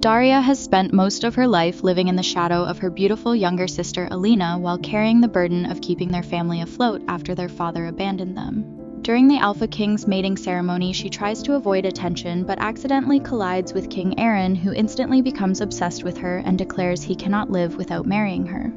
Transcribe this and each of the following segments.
Daria has spent most of her life living in the shadow of her beautiful younger sister Alina while carrying the burden of keeping their family afloat after their father abandoned them. During the Alpha King's mating ceremony, she tries to avoid attention but accidentally collides with King Aaron, who instantly becomes obsessed with her and declares he cannot live without marrying her.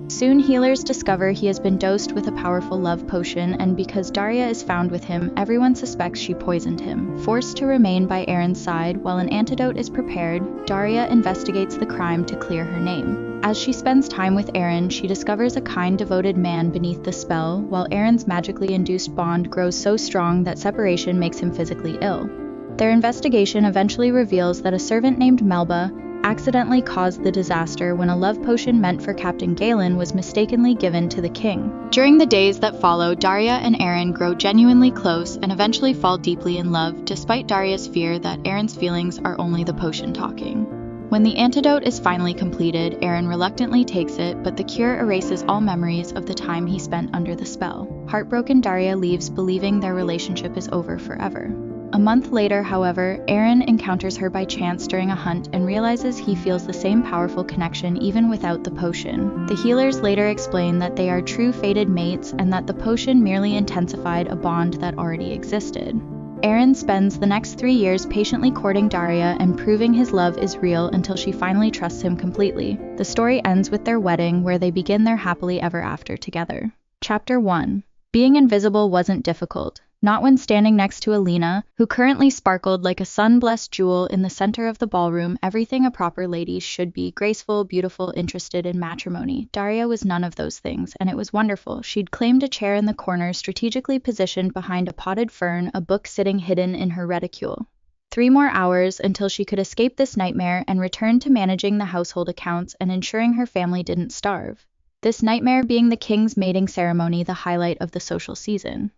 Soon healers discover he has been dosed with a powerful love potion, and because Daria is found with him, everyone suspects she poisoned him. Forced to remain by Aaron's side while an antidote is prepared, Daria investigates the crime to clear her name. As she spends time with Aaron, she discovers a kind, devoted man beneath the spell, while Aaron's magically induced bond grows so strong that separation makes him physically ill. Their investigation eventually reveals that a servant named Melba accidentally caused the disaster when a love potion meant for Captain Galen was mistakenly given to the king. During the days that follow, Daria and Aaron grow genuinely close and eventually fall deeply in love, despite Daria's fear that Aaron's feelings are only the potion talking. When the antidote is finally completed, Aaron reluctantly takes it, but the cure erases all memories of the time he spent under the spell. Heartbroken, Daria leaves, believing their relationship is over forever. A month later, however, Aaron encounters her by chance during a hunt and realizes he feels the same powerful connection even without the potion. The healers later explain that they are true fated mates and that the potion merely intensified a bond that already existed. Aaron spends the next 3 years patiently courting Daria and proving his love is real until she finally trusts him completely. The story ends with their wedding, where they begin their happily ever after together. Chapter 1. Being invisible wasn't difficult. Not when standing next to Alina, who currently sparkled like a sun-blessed jewel in the center of the ballroom, everything a proper lady should be: graceful, beautiful, interested in matrimony. Daria was none of those things, and it was wonderful. She'd claimed a chair in the corner, strategically positioned behind a potted fern, a book sitting hidden in her reticule. 3 more hours until she could escape this nightmare and return to managing the household accounts and ensuring her family didn't starve. This nightmare being the king's mating ceremony, the highlight of the social season.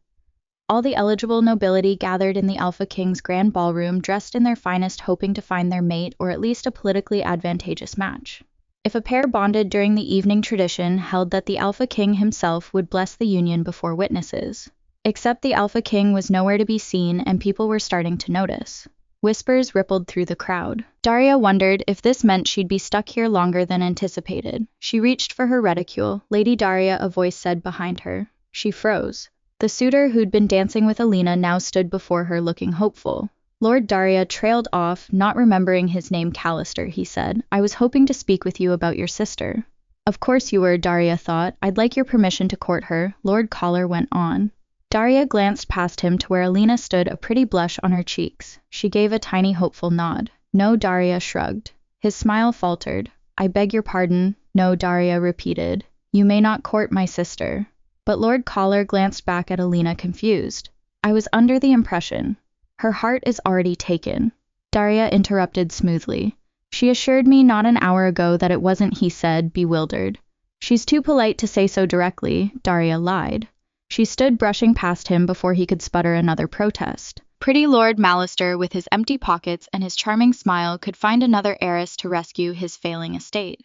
All the eligible nobility gathered in the Alpha King's grand ballroom, dressed in their finest, hoping to find their mate, or at least a politically advantageous match. If a pair bonded during the evening, tradition held that the Alpha King himself would bless the union before witnesses. Except the Alpha King was nowhere to be seen, and people were starting to notice. Whispers rippled through the crowd. Daria wondered if this meant she'd be stuck here longer than anticipated. She reached for her reticule. "Lady Daria," a voice said behind her. She froze. The suitor who'd been dancing with Alina now stood before her, looking hopeful. Lord Daria trailed off, not remembering his name. "Callister," he said. "I was hoping to speak with you about your sister." "Of course you were," Daria thought. "I'd like your permission to court her," Lord Collar went on. Daria glanced past him to where Alina stood, a pretty blush on her cheeks. She gave a tiny hopeful nod. "No," Daria shrugged. His smile faltered. "I beg your pardon." "No," Daria repeated. "You may not court my sister." But Lord Collar glanced back at Alina, confused. "I was under the impression." "Her heart is already taken," Daria interrupted smoothly. "She assured me not an hour ago that it wasn't," he said, bewildered. "She's too polite to say so directly," Daria lied. She stood brushing past him before he could sputter another protest. Pretty Lord Mallister, with his empty pockets and his charming smile, could find another heiress to rescue his failing estate.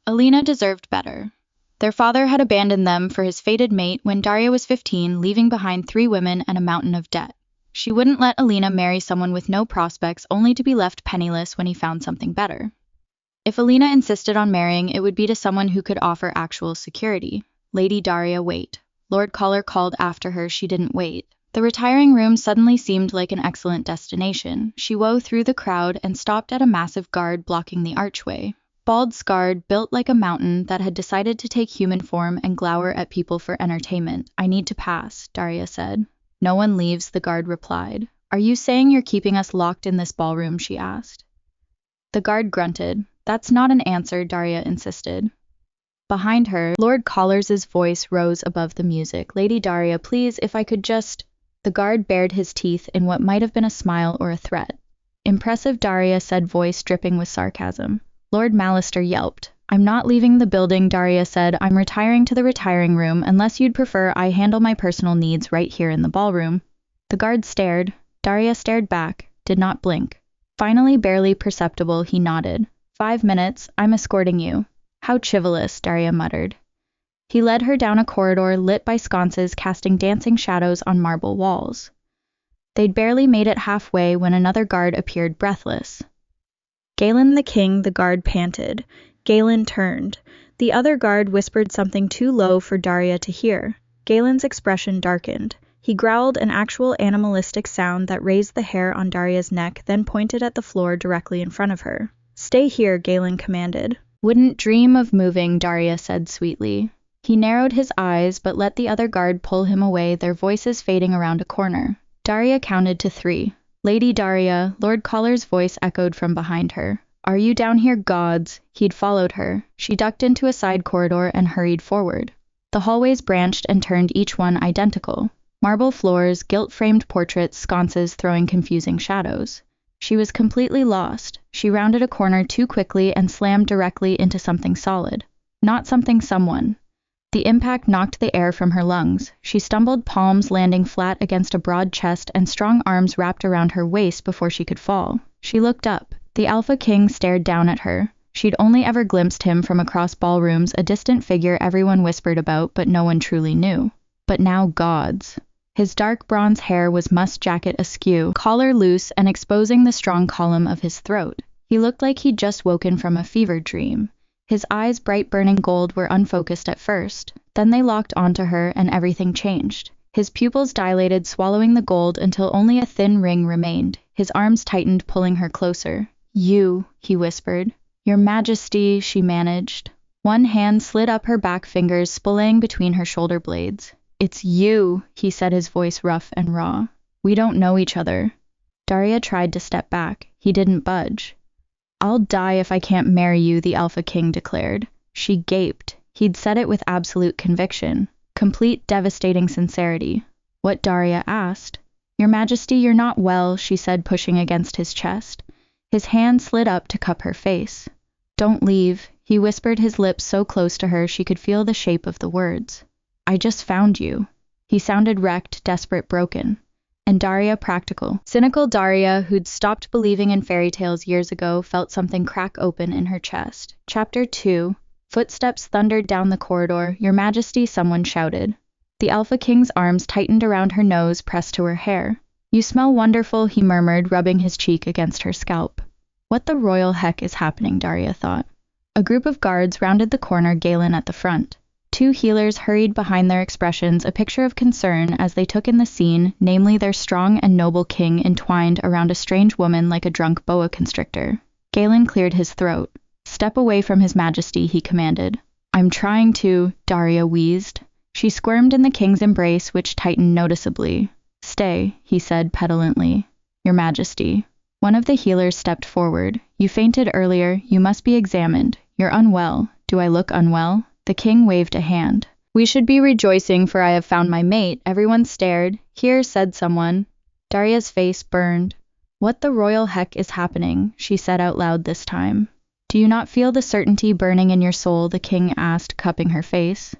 Alina deserved better. Their father had abandoned them for his fated mate when Daria was 15, leaving behind 3 women and a mountain of debt. She wouldn't let Alina marry someone with no prospects, only to be left penniless when he found something better. If Alina insisted on marrying, it would be to someone who could offer actual security. "Lady Daria, wait." Lord Collar called after her. She didn't wait. The retiring room suddenly seemed like an excellent destination. She wove through the crowd and stopped at a massive guard blocking the archway. Bald, scarred, built like a mountain that had decided to take human form and glower at people for entertainment. "I need to pass," Daria said. "No one leaves," the guard replied. "Are you saying you're keeping us locked in this ballroom?" she asked. The guard grunted. "That's not an answer," Daria insisted. Behind her, Lord Collar's voice rose above the music. "Lady Daria, please, if I could just—" The guard bared his teeth in what might have been a smile or a threat. "Impressive," Daria said, voice dripping with sarcasm. Lord Mallister yelped. "I'm not leaving the building," Daria said. "I'm retiring to the retiring room, unless you'd prefer I handle my personal needs right here in the ballroom." The guard stared. Daria stared back, did not blink. Finally, barely perceptible, he nodded. 5 minutes, I'm escorting you." "How chivalrous," Daria muttered. He led her down a corridor lit by sconces casting dancing shadows on marble walls. They'd barely made it halfway when another guard appeared, breathless. Galen the king, the guard panted. Galen turned. The other guard whispered something too low for Daria to hear. Galen's expression darkened. He growled an actual animalistic sound that raised the hair on Daria's neck, then pointed at the floor directly in front of her. "Stay here," Galen commanded. "Wouldn't dream of moving," Daria said sweetly. He narrowed his eyes, but let the other guard pull him away, their voices fading around a corner. Daria counted to 3. "Lady Daria," Lord Collar's voice echoed from behind her. "Are you down here, gods?" He'd followed her. She ducked into a side corridor and hurried forward. The hallways branched and turned, each one identical. Marble floors, gilt-framed portraits, sconces throwing confusing shadows. She was completely lost. She rounded a corner too quickly and slammed directly into something solid. Not something, someone. The impact knocked the air from her lungs. She stumbled, palms landing flat against a broad chest and strong arms wrapped around her waist before she could fall. She looked up. The Alpha King stared down at her. She'd only ever glimpsed him from across ballrooms, a distant figure everyone whispered about, but no one truly knew. But now gods. His dark bronze hair was musk jacket askew, collar loose and exposing the strong column of his throat. He looked like he'd just woken from a fever dream. His eyes, bright burning gold, were unfocused at first. Then they locked onto her and everything changed. His pupils dilated, swallowing the gold until only a thin ring remained. His arms tightened, pulling her closer. "You," he whispered. "Your Majesty," she managed. One hand slid up her back, fingers splaying between her shoulder blades. "It's you," he said, his voice rough and raw. "We don't know each other." Daria tried to step back. He didn't budge. "I'll die if I can't marry you," the Alpha King declared. She gaped. He'd said it with absolute conviction. Complete, devastating sincerity. What, Daria asked. "Your Majesty, you're not well," she said, pushing against his chest. His hand slid up to cup her face. "Don't leave," he whispered, his lips so close to her she could feel the shape of the words. "I just found you." He sounded wrecked, desperate, broken. And Daria, practical. Cynical Daria, who'd stopped believing in fairy tales years ago, felt something crack open in her chest. Chapter 2. Footsteps thundered down the corridor. "Your Majesty," someone shouted. The Alpha King's arms tightened around her nose, pressed to her hair. "You smell wonderful," he murmured, rubbing his cheek against her scalp. What the royal heck is happening, Daria thought. A group of guards rounded the corner, Galen at the front. 2 healers hurried behind, their expressions a picture of concern as they took in the scene, namely their strong and noble king entwined around a strange woman like a drunk boa constrictor. Galen cleared his throat. "Step away from His Majesty," he commanded. "I'm trying to," Daria wheezed. She squirmed in the king's embrace, which tightened noticeably. "Stay," he said petulantly. "Your Majesty." One of the healers stepped forward. "You fainted earlier. You must be examined. You're unwell. Do I look unwell?" The king waved a hand. "We should be rejoicing, for I have found my mate." Everyone stared. "Here," said someone. Daria's face burned. "What the royal heck is happening?" she said out loud this time. "Do you not feel the certainty burning in your soul?" the king asked, cupping her face.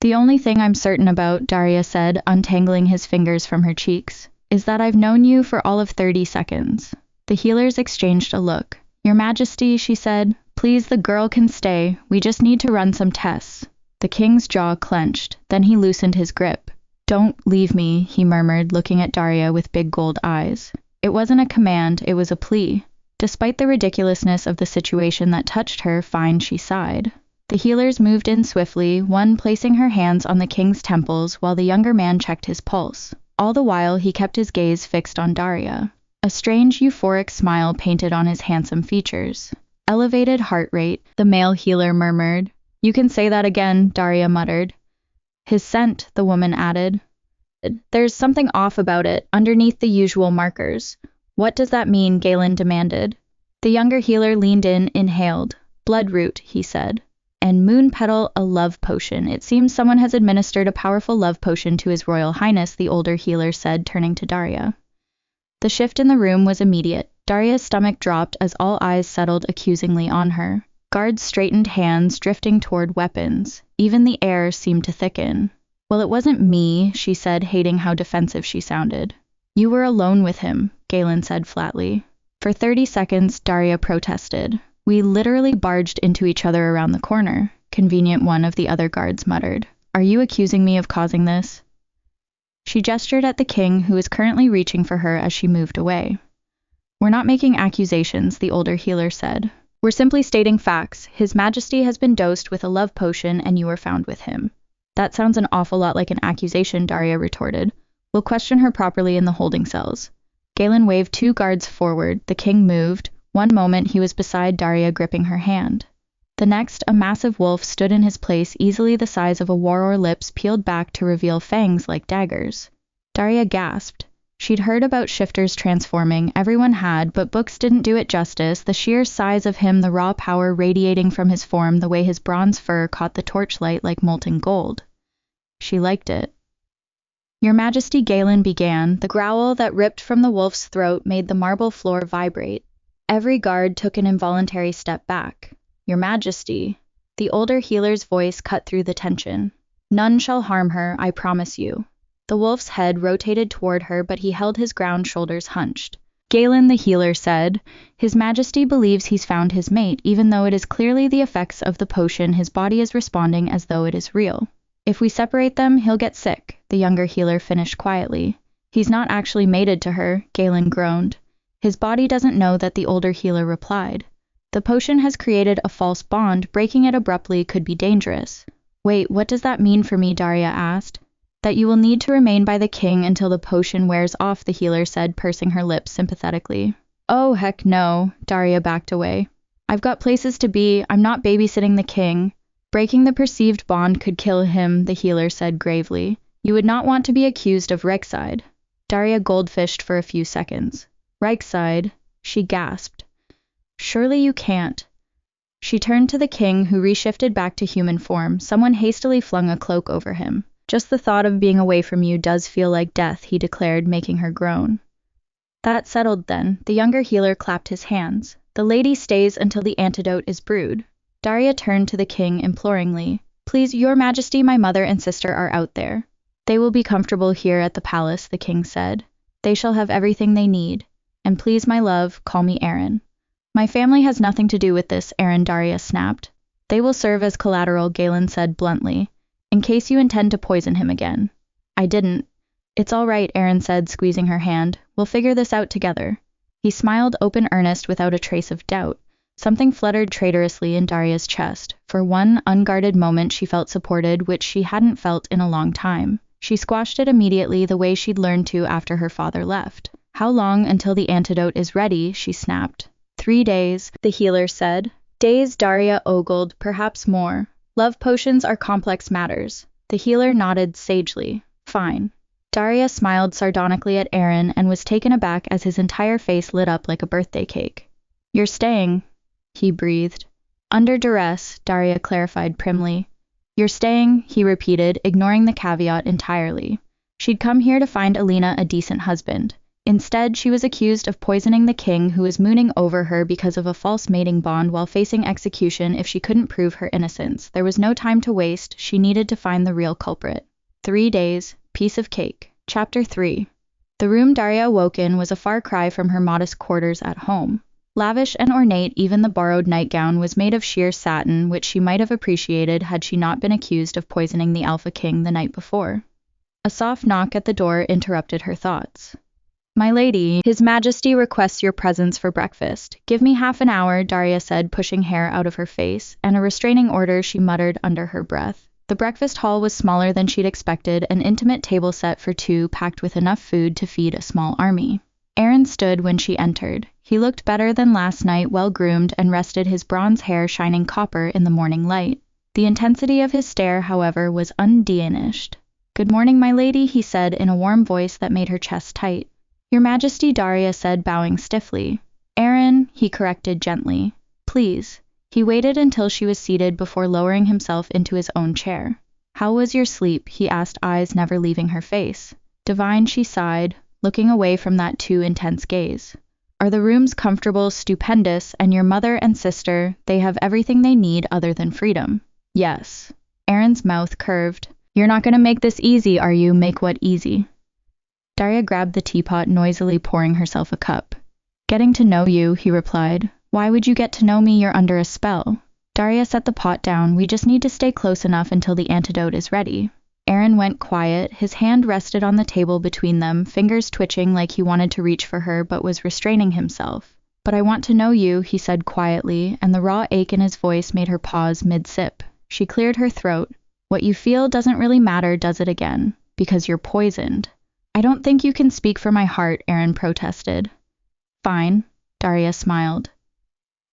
"The only thing I'm certain about," Daria said, untangling his fingers from her cheeks, "is that I've known you for all of 30 seconds. The healers exchanged a look. "Your Majesty," she said, "please, the girl can stay. We just need to run some tests." The king's jaw clenched. Then he loosened his grip. "Don't leave me," he murmured, looking at Daria with big gold eyes. It wasn't a command, it was a plea. Despite the ridiculousness of the situation that touched her fine, she sighed. The healers moved in swiftly, one placing her hands on the king's temples while the younger man checked his pulse. All the while, he kept his gaze fixed on Daria. A strange, euphoric smile painted on his handsome features. "Elevated heart rate," the male healer murmured. "You can say that again," Daria muttered. "His scent," the woman added. "There's something off about it, underneath the usual markers." "What does that mean?" Galen demanded. The younger healer leaned in, inhaled. "Bloodroot," he said. "And moon petal, a love potion. It seems someone has administered a powerful love potion to His Royal Highness," the older healer said, turning to Daria. The shift in the room was immediate. Daria's stomach dropped as all eyes settled accusingly on her. Guards straightened, hands drifting toward weapons. Even the air seemed to thicken. "Well, it wasn't me," she said, hating how defensive she sounded. "You were alone with him," Galen said flatly. For 30 seconds, Daria protested. "We literally barged into each other around the corner," convenient one of the other guards muttered. "Are you accusing me of causing this?" She gestured at the king, who was currently reaching for her as she moved away. We're not making accusations, the older healer said. We're simply stating facts. His Majesty has been dosed with a love potion and you were found with him. That sounds an awful lot like an accusation, Daria retorted. We'll question her properly in the holding cells. Galen waved 2 guards forward. The king moved. One moment he was beside Daria, gripping her hand. The next, a massive wolf stood in his place, easily the size of a warrior, lips peeled back to reveal fangs like daggers. Daria gasped. She'd heard about shifters transforming, everyone had, but books didn't do it justice. The sheer size of him, the raw power radiating from his form, the way his bronze fur caught the torchlight like molten gold. She liked it. Your Majesty, Galen began. The growl that ripped from the wolf's throat made the marble floor vibrate. Every guard took an involuntary step back. Your Majesty. The older healer's voice cut through the tension. None shall harm her, I promise you. The wolf's head rotated toward her, but he held his ground, shoulders hunched. Galen, the healer said, His Majesty believes he's found his mate, even though it is clearly the effects of the potion. His body is responding as though it is real. If we separate them, he'll get sick, the younger healer finished quietly. He's not actually mated to her, Galen groaned. His body doesn't know that, the older healer replied. The potion has created a false bond. Breaking it abruptly could be dangerous. Wait, what does that mean for me? Daria asked. That you will need to remain by the king until the potion wears off, the healer said, pursing her lips sympathetically. Oh, heck no, Daria backed away. I've got places to be. I'm not babysitting the king. Breaking the perceived bond could kill him, the healer said gravely. You would not want to be accused of regicide. Daria goldfished for a few seconds. Regicide? She gasped. Surely you can't. She turned to the king, who reshifted back to human form. Someone hastily flung a cloak over him. Just the thought of being away from you does feel like death, he declared, making her groan. That settled then. The younger healer clapped his hands. The lady stays until the antidote is brewed. Daria turned to the king imploringly. Please, your Majesty, my mother and sister are out there. They will be comfortable here at the palace, the king said. They shall have everything they need. And please, my love, call me Aaron. My family has nothing to do with this, Aaron, Daria snapped. They will serve as collateral, Galen said bluntly. In case you intend to poison him again. I didn't. It's all right, Aaron said, squeezing her hand. We'll figure this out together. He smiled, open earnest, without a trace of doubt. Something fluttered traitorously in Daria's chest. For one unguarded moment she felt supported, which she hadn't felt in a long time. She squashed it immediately, the way she'd learned to after her father left. How long until the antidote is ready? She snapped. 3 days, the healer said. Days, Daria ogled, perhaps more. Love potions are complex matters. The healer nodded sagely. Fine. Daria smiled sardonically at Aaron and was taken aback as his entire face lit up like a birthday cake. You're staying, he breathed. Under duress, Daria clarified primly. You're staying, he repeated, ignoring the caveat entirely. She'd come here to find Alina a decent husband. Instead, she was accused of poisoning the king, who was mooning over her because of a false mating bond while facing execution if she couldn't prove her innocence. There was no time to waste. She needed to find the real culprit. 3 days. Piece of cake. Chapter 3. The room Daria awoke in was a far cry from her modest quarters at home. Lavish and ornate, even the borrowed nightgown was made of sheer satin, which she might have appreciated had she not been accused of poisoning the Alpha King the night before. A soft knock at the door interrupted her thoughts. My lady, His Majesty requests your presence for breakfast. Give me half an hour, Daria said, pushing hair out of her face, and a restraining order she muttered under her breath. The breakfast hall was smaller than she'd expected, an intimate table set for 2 packed with enough food to feed a small army. Aaron stood when she entered. He looked better than last night, well-groomed, and rested his bronze hair shining copper in the morning light. The intensity of his stare, however, was undiminished. Good morning, my lady, he said in a warm voice that made her chest tight. Your Majesty, Daria said, bowing stiffly. Aaron, he corrected gently. Please. He waited until she was seated before lowering himself into his own chair. How was your sleep? He asked, eyes never leaving her face. Divine, she sighed, looking away from that too intense gaze. Are the rooms comfortable? Stupendous, and your mother and sister, they have everything they need other than freedom. Yes. Aaron's mouth curved. You're not going to make this easy, are you? Make what easy? Daria grabbed the teapot, noisily pouring herself a cup. Getting to know you, he replied. Why would you get to know me? You're under a spell. Daria set the pot down. We just need to stay close enough until the antidote is ready. Aaron Aaron went quiet. His hand rested on the table between them, fingers twitching like he wanted to reach for her but was restraining himself. "But I want to know you," he said quietly, and the raw ache in his voice made her pause mid-sip. She cleared her throat. "What you feel doesn't really matter, does it again? Because you're poisoned." "I don't think you can speak for my heart," Aaron protested. "Fine," Daria smiled.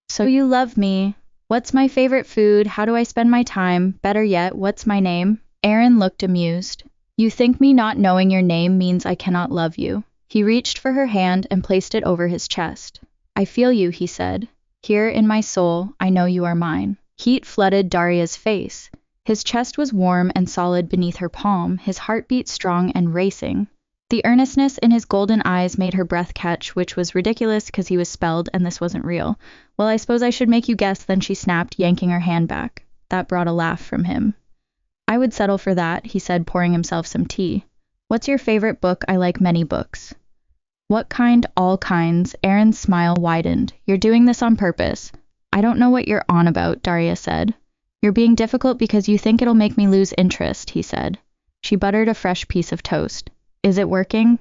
"So you love me. What's my favorite food? How do I spend my time? Better yet, what's my name?" Aaron looked amused. "You think me not knowing your name means I cannot love you?" He reached for her hand and placed it over his chest. "I feel you," he said. "Here in my soul, I know you are mine." Heat flooded Daria's face. His chest was warm and solid beneath her palm, his heartbeat strong and racing. The earnestness in his golden eyes made her breath catch, which was ridiculous because he was spelled and this wasn't real. "Well, I suppose I should make you guess," then she snapped, yanking her hand back. That brought a laugh from him. "I would settle for that," he said, pouring himself some tea. "What's your favorite book? I like many books." "What kind? All kinds." Aaron's smile widened. "You're doing this on purpose." "I don't know what you're on about," Daria said. "You're being difficult because you think it'll make me lose interest," he said. She buttered a fresh piece of toast. "Is it working?"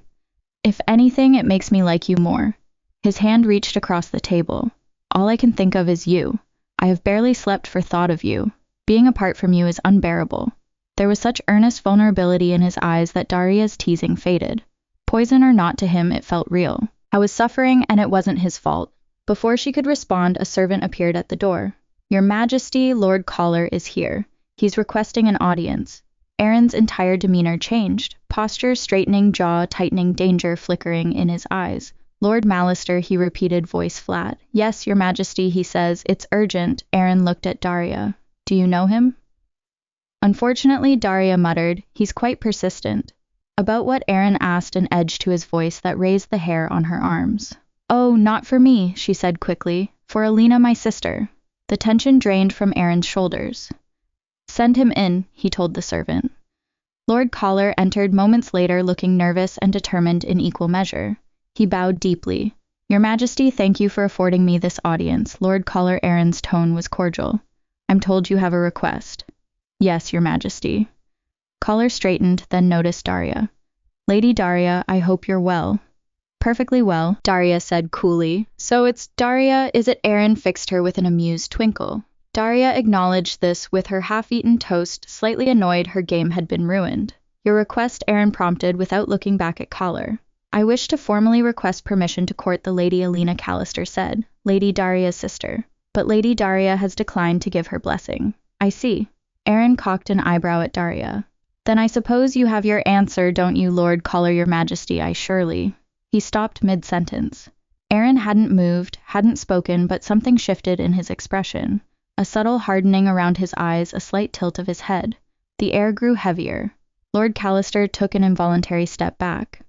"If anything, it makes me like you more." His hand reached across the table. "All I can think of is you. I have barely slept for thought of you. Being apart from you is unbearable." There was such earnest vulnerability in his eyes that Daria's teasing faded. Poison or not, to him it felt real. I was suffering and it wasn't his fault. Before she could respond, a servant appeared at the door. "Your Majesty, Lord Collar is here. He's requesting an audience." Aaron's entire demeanor changed, posture straightening, jaw tightening, danger flickering in his eyes. "Lord Mallister," he repeated, voice flat. "Yes, Your Majesty," he says. "It's urgent." Aaron looked at Daria. "Do you know him?" "Unfortunately," Daria muttered, "he's quite persistent." About what Aaron asked, an edge to his voice that raised the hair on her arms. "Oh, not for me," she said quickly. "For Alina, my sister." The tension drained from Aaron's shoulders. "Send him in," he told the servant. Lord Collar entered moments later, looking nervous and determined in equal measure. He bowed deeply. "Your Majesty, thank you for affording me this audience." Lord Collar Aaron's tone was cordial. "I'm told you have a request." "Yes, Your Majesty." Collar straightened, then noticed Daria. "Lady Daria, I hope you're well." "Perfectly well," Daria said coolly. "So it's Daria, is it?" Aaron fixed her with an amused twinkle. Daria acknowledged this with her half-eaten toast, slightly annoyed her game had been ruined. "Your request?" Aaron prompted without looking back at Collar. "I wish to formally request permission to court the Lady Alina Callister said, Lady Daria's sister. But Lady Daria has declined to give her blessing." "I see." Aaron cocked an eyebrow at Daria. "Then I suppose you have your answer, don't you, Lord Collar, Your Majesty? I surely." He stopped mid-sentence. Aaron hadn't moved, hadn't spoken, but something shifted in his expression. A subtle hardening around his eyes, a slight tilt of his head. The air grew heavier. Lord Callister took an involuntary step back.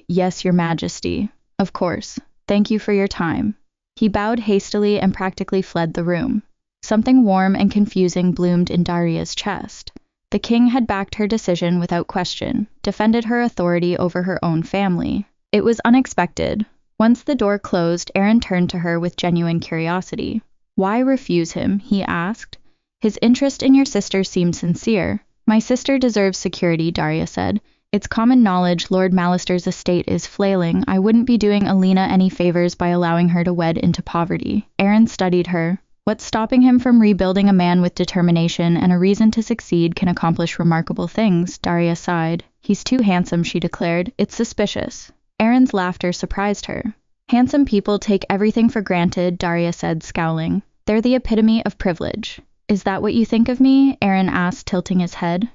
Yes, Your Majesty. Of course. Thank you for your time." He bowed hastily and practically fled the room. Something warm and confusing bloomed in Daria's chest. The king had backed her decision without question, defended her authority over her own family. It was unexpected. Once the door closed, Aaron turned to her with genuine curiosity. "Why refuse him?" he asked. "His interest in your sister seemed sincere." "My sister deserves security," Daria said. "It's common knowledge Lord Mallister's estate is flailing. I wouldn't be doing Alina any favors by allowing her to wed into poverty." Aaron studied her. "What's stopping him from rebuilding? A man with determination and a reason to succeed can accomplish remarkable things." Daria sighed. "He's too handsome," she declared. "It's suspicious." Aaron's laughter surprised her. "Handsome people take everything for granted," Daria said, scowling. "They're the epitome of privilege." "Is that what you think of me?" Aaron asked, tilting his head.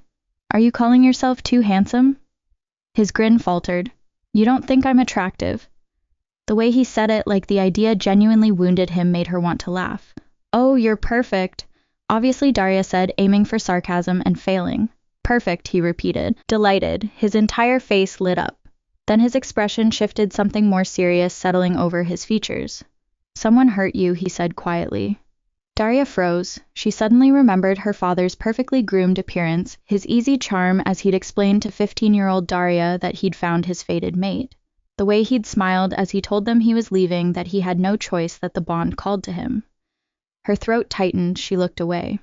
"Are you calling yourself too handsome?" His grin faltered. "You don't think I'm attractive?" The way he said it, like the idea genuinely wounded him, made her want to laugh. "Oh, you're perfect." Obviously, Daria said, aiming for sarcasm and failing. "Perfect," he repeated, delighted. His entire face lit up. Then his expression shifted, something more serious settling over his features. "Someone hurt you," he said quietly. Daria froze. She suddenly remembered her father's perfectly groomed appearance, his easy charm as he'd explained to 15-year-old Daria that he'd found his fated mate. The way he'd smiled as he told them he was leaving, that he had no choice, that the bond called to him. Her throat tightened, she looked away.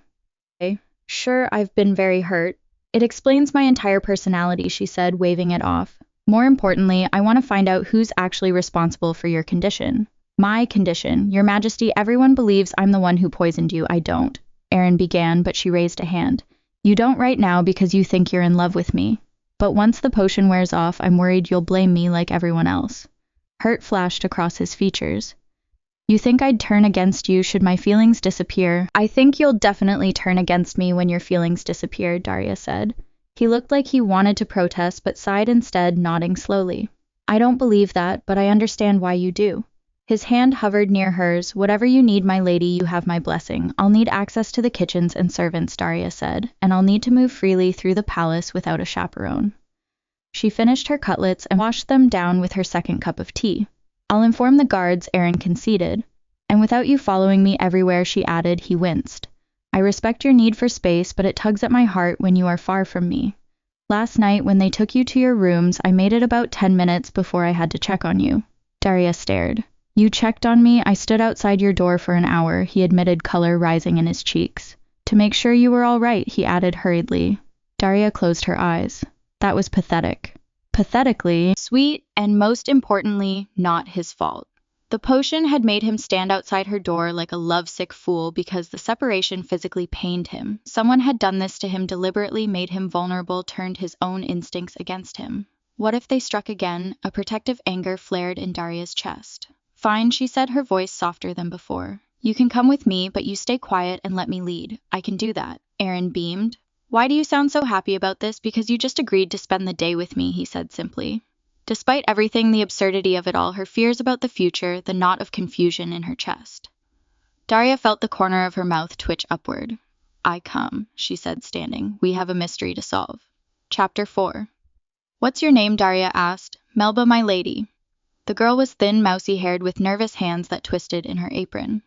"Sure, I've been very hurt. It explains my entire personality, she said, waving it off. More importantly, I want to find out who's actually responsible for your condition. My condition. Your Majesty, everyone believes I'm the one who poisoned you. I don't. Aaron began, but she raised a hand. You don't right now because you think you're in love with me. But once the potion wears off, I'm worried you'll blame me like everyone else. Hurt flashed across his features. You think I'd turn against you should my feelings disappear? I think you'll definitely turn against me when your feelings disappear, Daria said. He looked like he wanted to protest but sighed instead, nodding slowly. I don't believe that, but I understand why you do. His hand hovered near hers. Whatever you need, my lady, you have my blessing. I'll need access to the kitchens and servants, Daria said, and I'll need to move freely through the palace without a chaperone. She finished her cutlets and washed them down with her second cup of tea. I'll inform the guards, Aaron conceded. And without you following me everywhere, she added. He winced. I respect your need for space, but it tugs at my heart when you are far from me. Last night, when they took you to your rooms, I made it about 10 minutes before I had to check on you. Daria stared. You checked on me? I stood outside your door for an hour, he admitted, color rising in his cheeks. To make sure you were all right, he added hurriedly. Daria closed her eyes. That was pathetic. Pathetically sweet, and most importantly, not his fault. The potion had made him stand outside her door like a lovesick fool because the separation physically pained him. Someone had done this to him deliberately, made him vulnerable, turned his own instincts against him. What if they struck again? A protective anger flared in Daria's chest. Fine, she said, her voice softer than before. You can come with me, but you stay quiet and let me lead. I can do that. Aaron beamed. Why do you sound so happy about this? Because you just agreed to spend the day with me, he said simply. Despite everything, the absurdity of it all, her fears about the future, the knot of confusion in her chest. Daria felt the corner of her mouth twitch upward. I come, she said, standing. We have a mystery to solve. Chapter 4. What's your name? Daria asked. Melba, my lady. The girl was thin, mousy-haired, with nervous hands that twisted in her apron.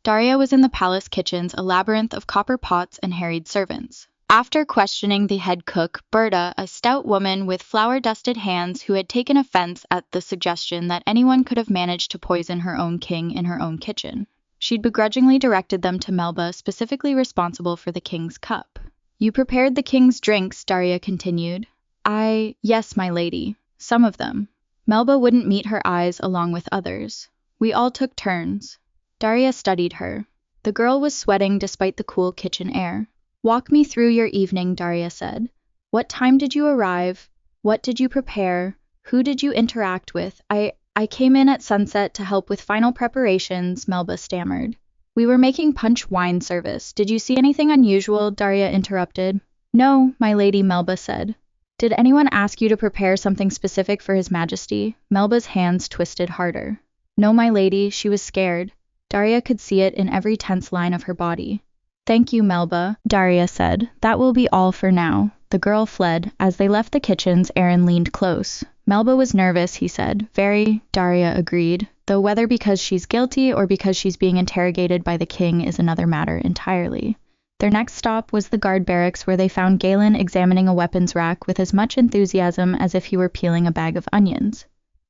Daria was in the palace kitchens, a labyrinth of copper pots and harried servants. After questioning the head cook, Berta, a stout woman with flour-dusted hands who had taken offense at the suggestion that anyone could have managed to poison her own king in her own kitchen, she'd begrudgingly directed them to Melba, specifically responsible for the king's cup. You prepared the king's drinks, Daria continued. Yes, my lady. Some of them. Melba wouldn't meet her eyes along with others. We all took turns. Daria studied her. The girl was sweating despite the cool kitchen air. Walk me through your evening, Daria said. What time did you arrive? What did you prepare? Who did you interact with? I came in at sunset to help with final preparations, Melba stammered. We were making punch wine service. Did you see anything unusual? Daria interrupted. No, my lady, Melba said. Did anyone ask you to prepare something specific for His Majesty? Melba's hands twisted harder. No, my lady, she was scared. Daria could see it in every tense line of her body. Thank you, Melba, Daria said. That will be all for now. The girl fled. As they left the kitchens, Aaron leaned close. Melba was nervous, he said. Very, Daria agreed. Though whether because she's guilty or because she's being interrogated by the king is another matter entirely. Their next stop was the guard barracks, where they found Galen examining a weapons rack with as much enthusiasm as if he were peeling a bag of onions.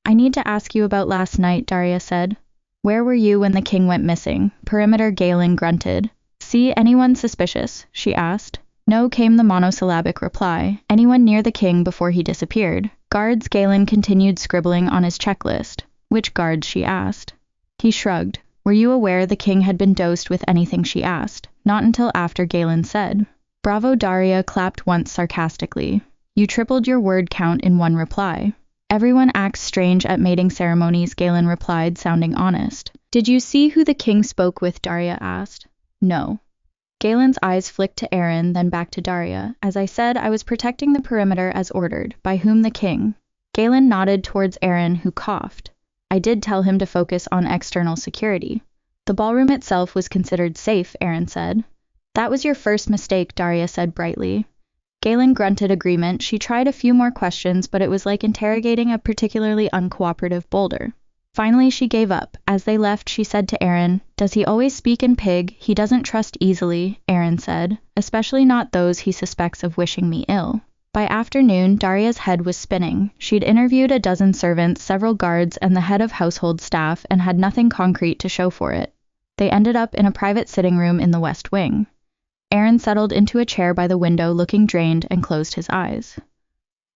I need to ask you about last night, Daria said. Where were you when the king went missing? Perimeter, Galen grunted. See anyone suspicious? She asked. No, came the monosyllabic reply. Anyone near the king before he disappeared? Guards, Galen continued scribbling on his checklist. Which guards? She asked. He shrugged. Were you aware the king had been dosed with anything? She asked. Not until after, Galen said. Bravo, Daria clapped once sarcastically. You tripled your word count in one reply. Everyone acts strange at mating ceremonies, Galen replied, sounding honest. Did you see who the king spoke with? Daria asked. No. Galen's eyes flicked to Aaron, then back to Daria. As I said, I was protecting the perimeter as ordered. By whom? The king. Galen nodded towards Aaron, who coughed. I did tell him to focus on external security. The ballroom itself was considered safe, Aaron said. That was your first mistake, Daria said brightly. Galen grunted agreement. She tried a few more questions, but it was like interrogating a particularly uncooperative boulder. Finally, she gave up. As they left, she said to Aaron, Does he always speak in pig? He doesn't trust easily, Aaron said, especially not those he suspects of wishing me ill. By afternoon, Daria's head was spinning. She'd interviewed a dozen servants, several guards, and the head of household staff, and had nothing concrete to show for it. They ended up in a private sitting room in the West Wing. Aaron settled into a chair by the window looking drained and closed his eyes.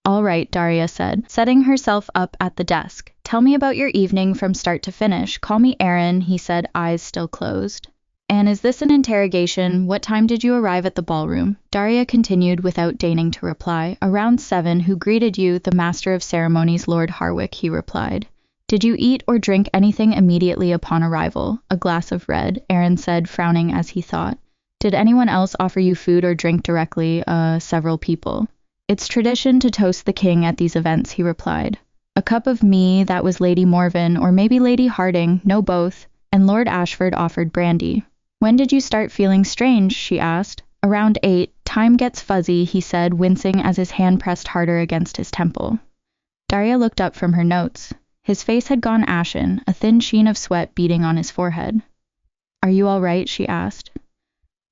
All right, Daria said, setting herself up at the desk. Tell me about your evening from start to finish. Call me Aaron, he said, eyes still closed. And is this an interrogation? What time did you arrive at the ballroom? Daria continued without deigning to reply. Around 7, who greeted you, the master of ceremonies, Lord Harwick, he replied. Did you eat or drink anything immediately upon arrival? A glass of red, Aaron said, frowning as he thought. Did anyone else offer you food or drink directly? Several people. It's tradition to toast the king at these events, he replied. A cup of me, that was Lady Morven, or maybe Lady Harding, no both, and Lord Ashford offered brandy. When did you start feeling strange? She asked. Around 8. Time gets fuzzy, he said, wincing as his hand pressed harder against his temple. Daria looked up from her notes. His face had gone ashen, a thin sheen of sweat beading on his forehead. Are you all right? She asked.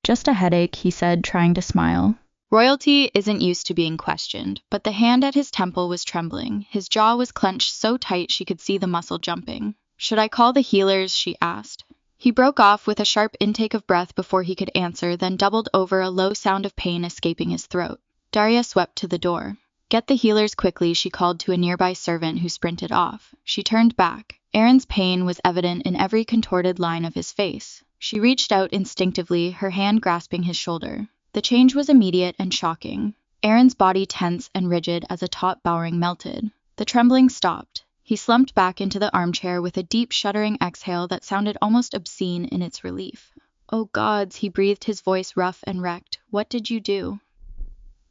Just a headache, he said, trying to smile. Royalty isn't used to being questioned, but the hand at his temple was trembling. His jaw was clenched so tight she could see the muscle jumping. Should I call the healers? She asked. He broke off with a sharp intake of breath before he could answer, then doubled over, a low sound of pain escaping his throat. Daria swept to the door. Get the healers quickly, she called to a nearby servant who sprinted off. She turned back. Aaron's pain was evident in every contorted line of his face. She reached out instinctively, her hand grasping his shoulder. The change was immediate and shocking. Aaron's body tense and rigid as a taut bowering melted. The trembling stopped. He slumped back into the armchair with a deep, shuddering exhale that sounded almost obscene in its relief. Oh gods, he breathed, his voice rough and wrecked. What did you do?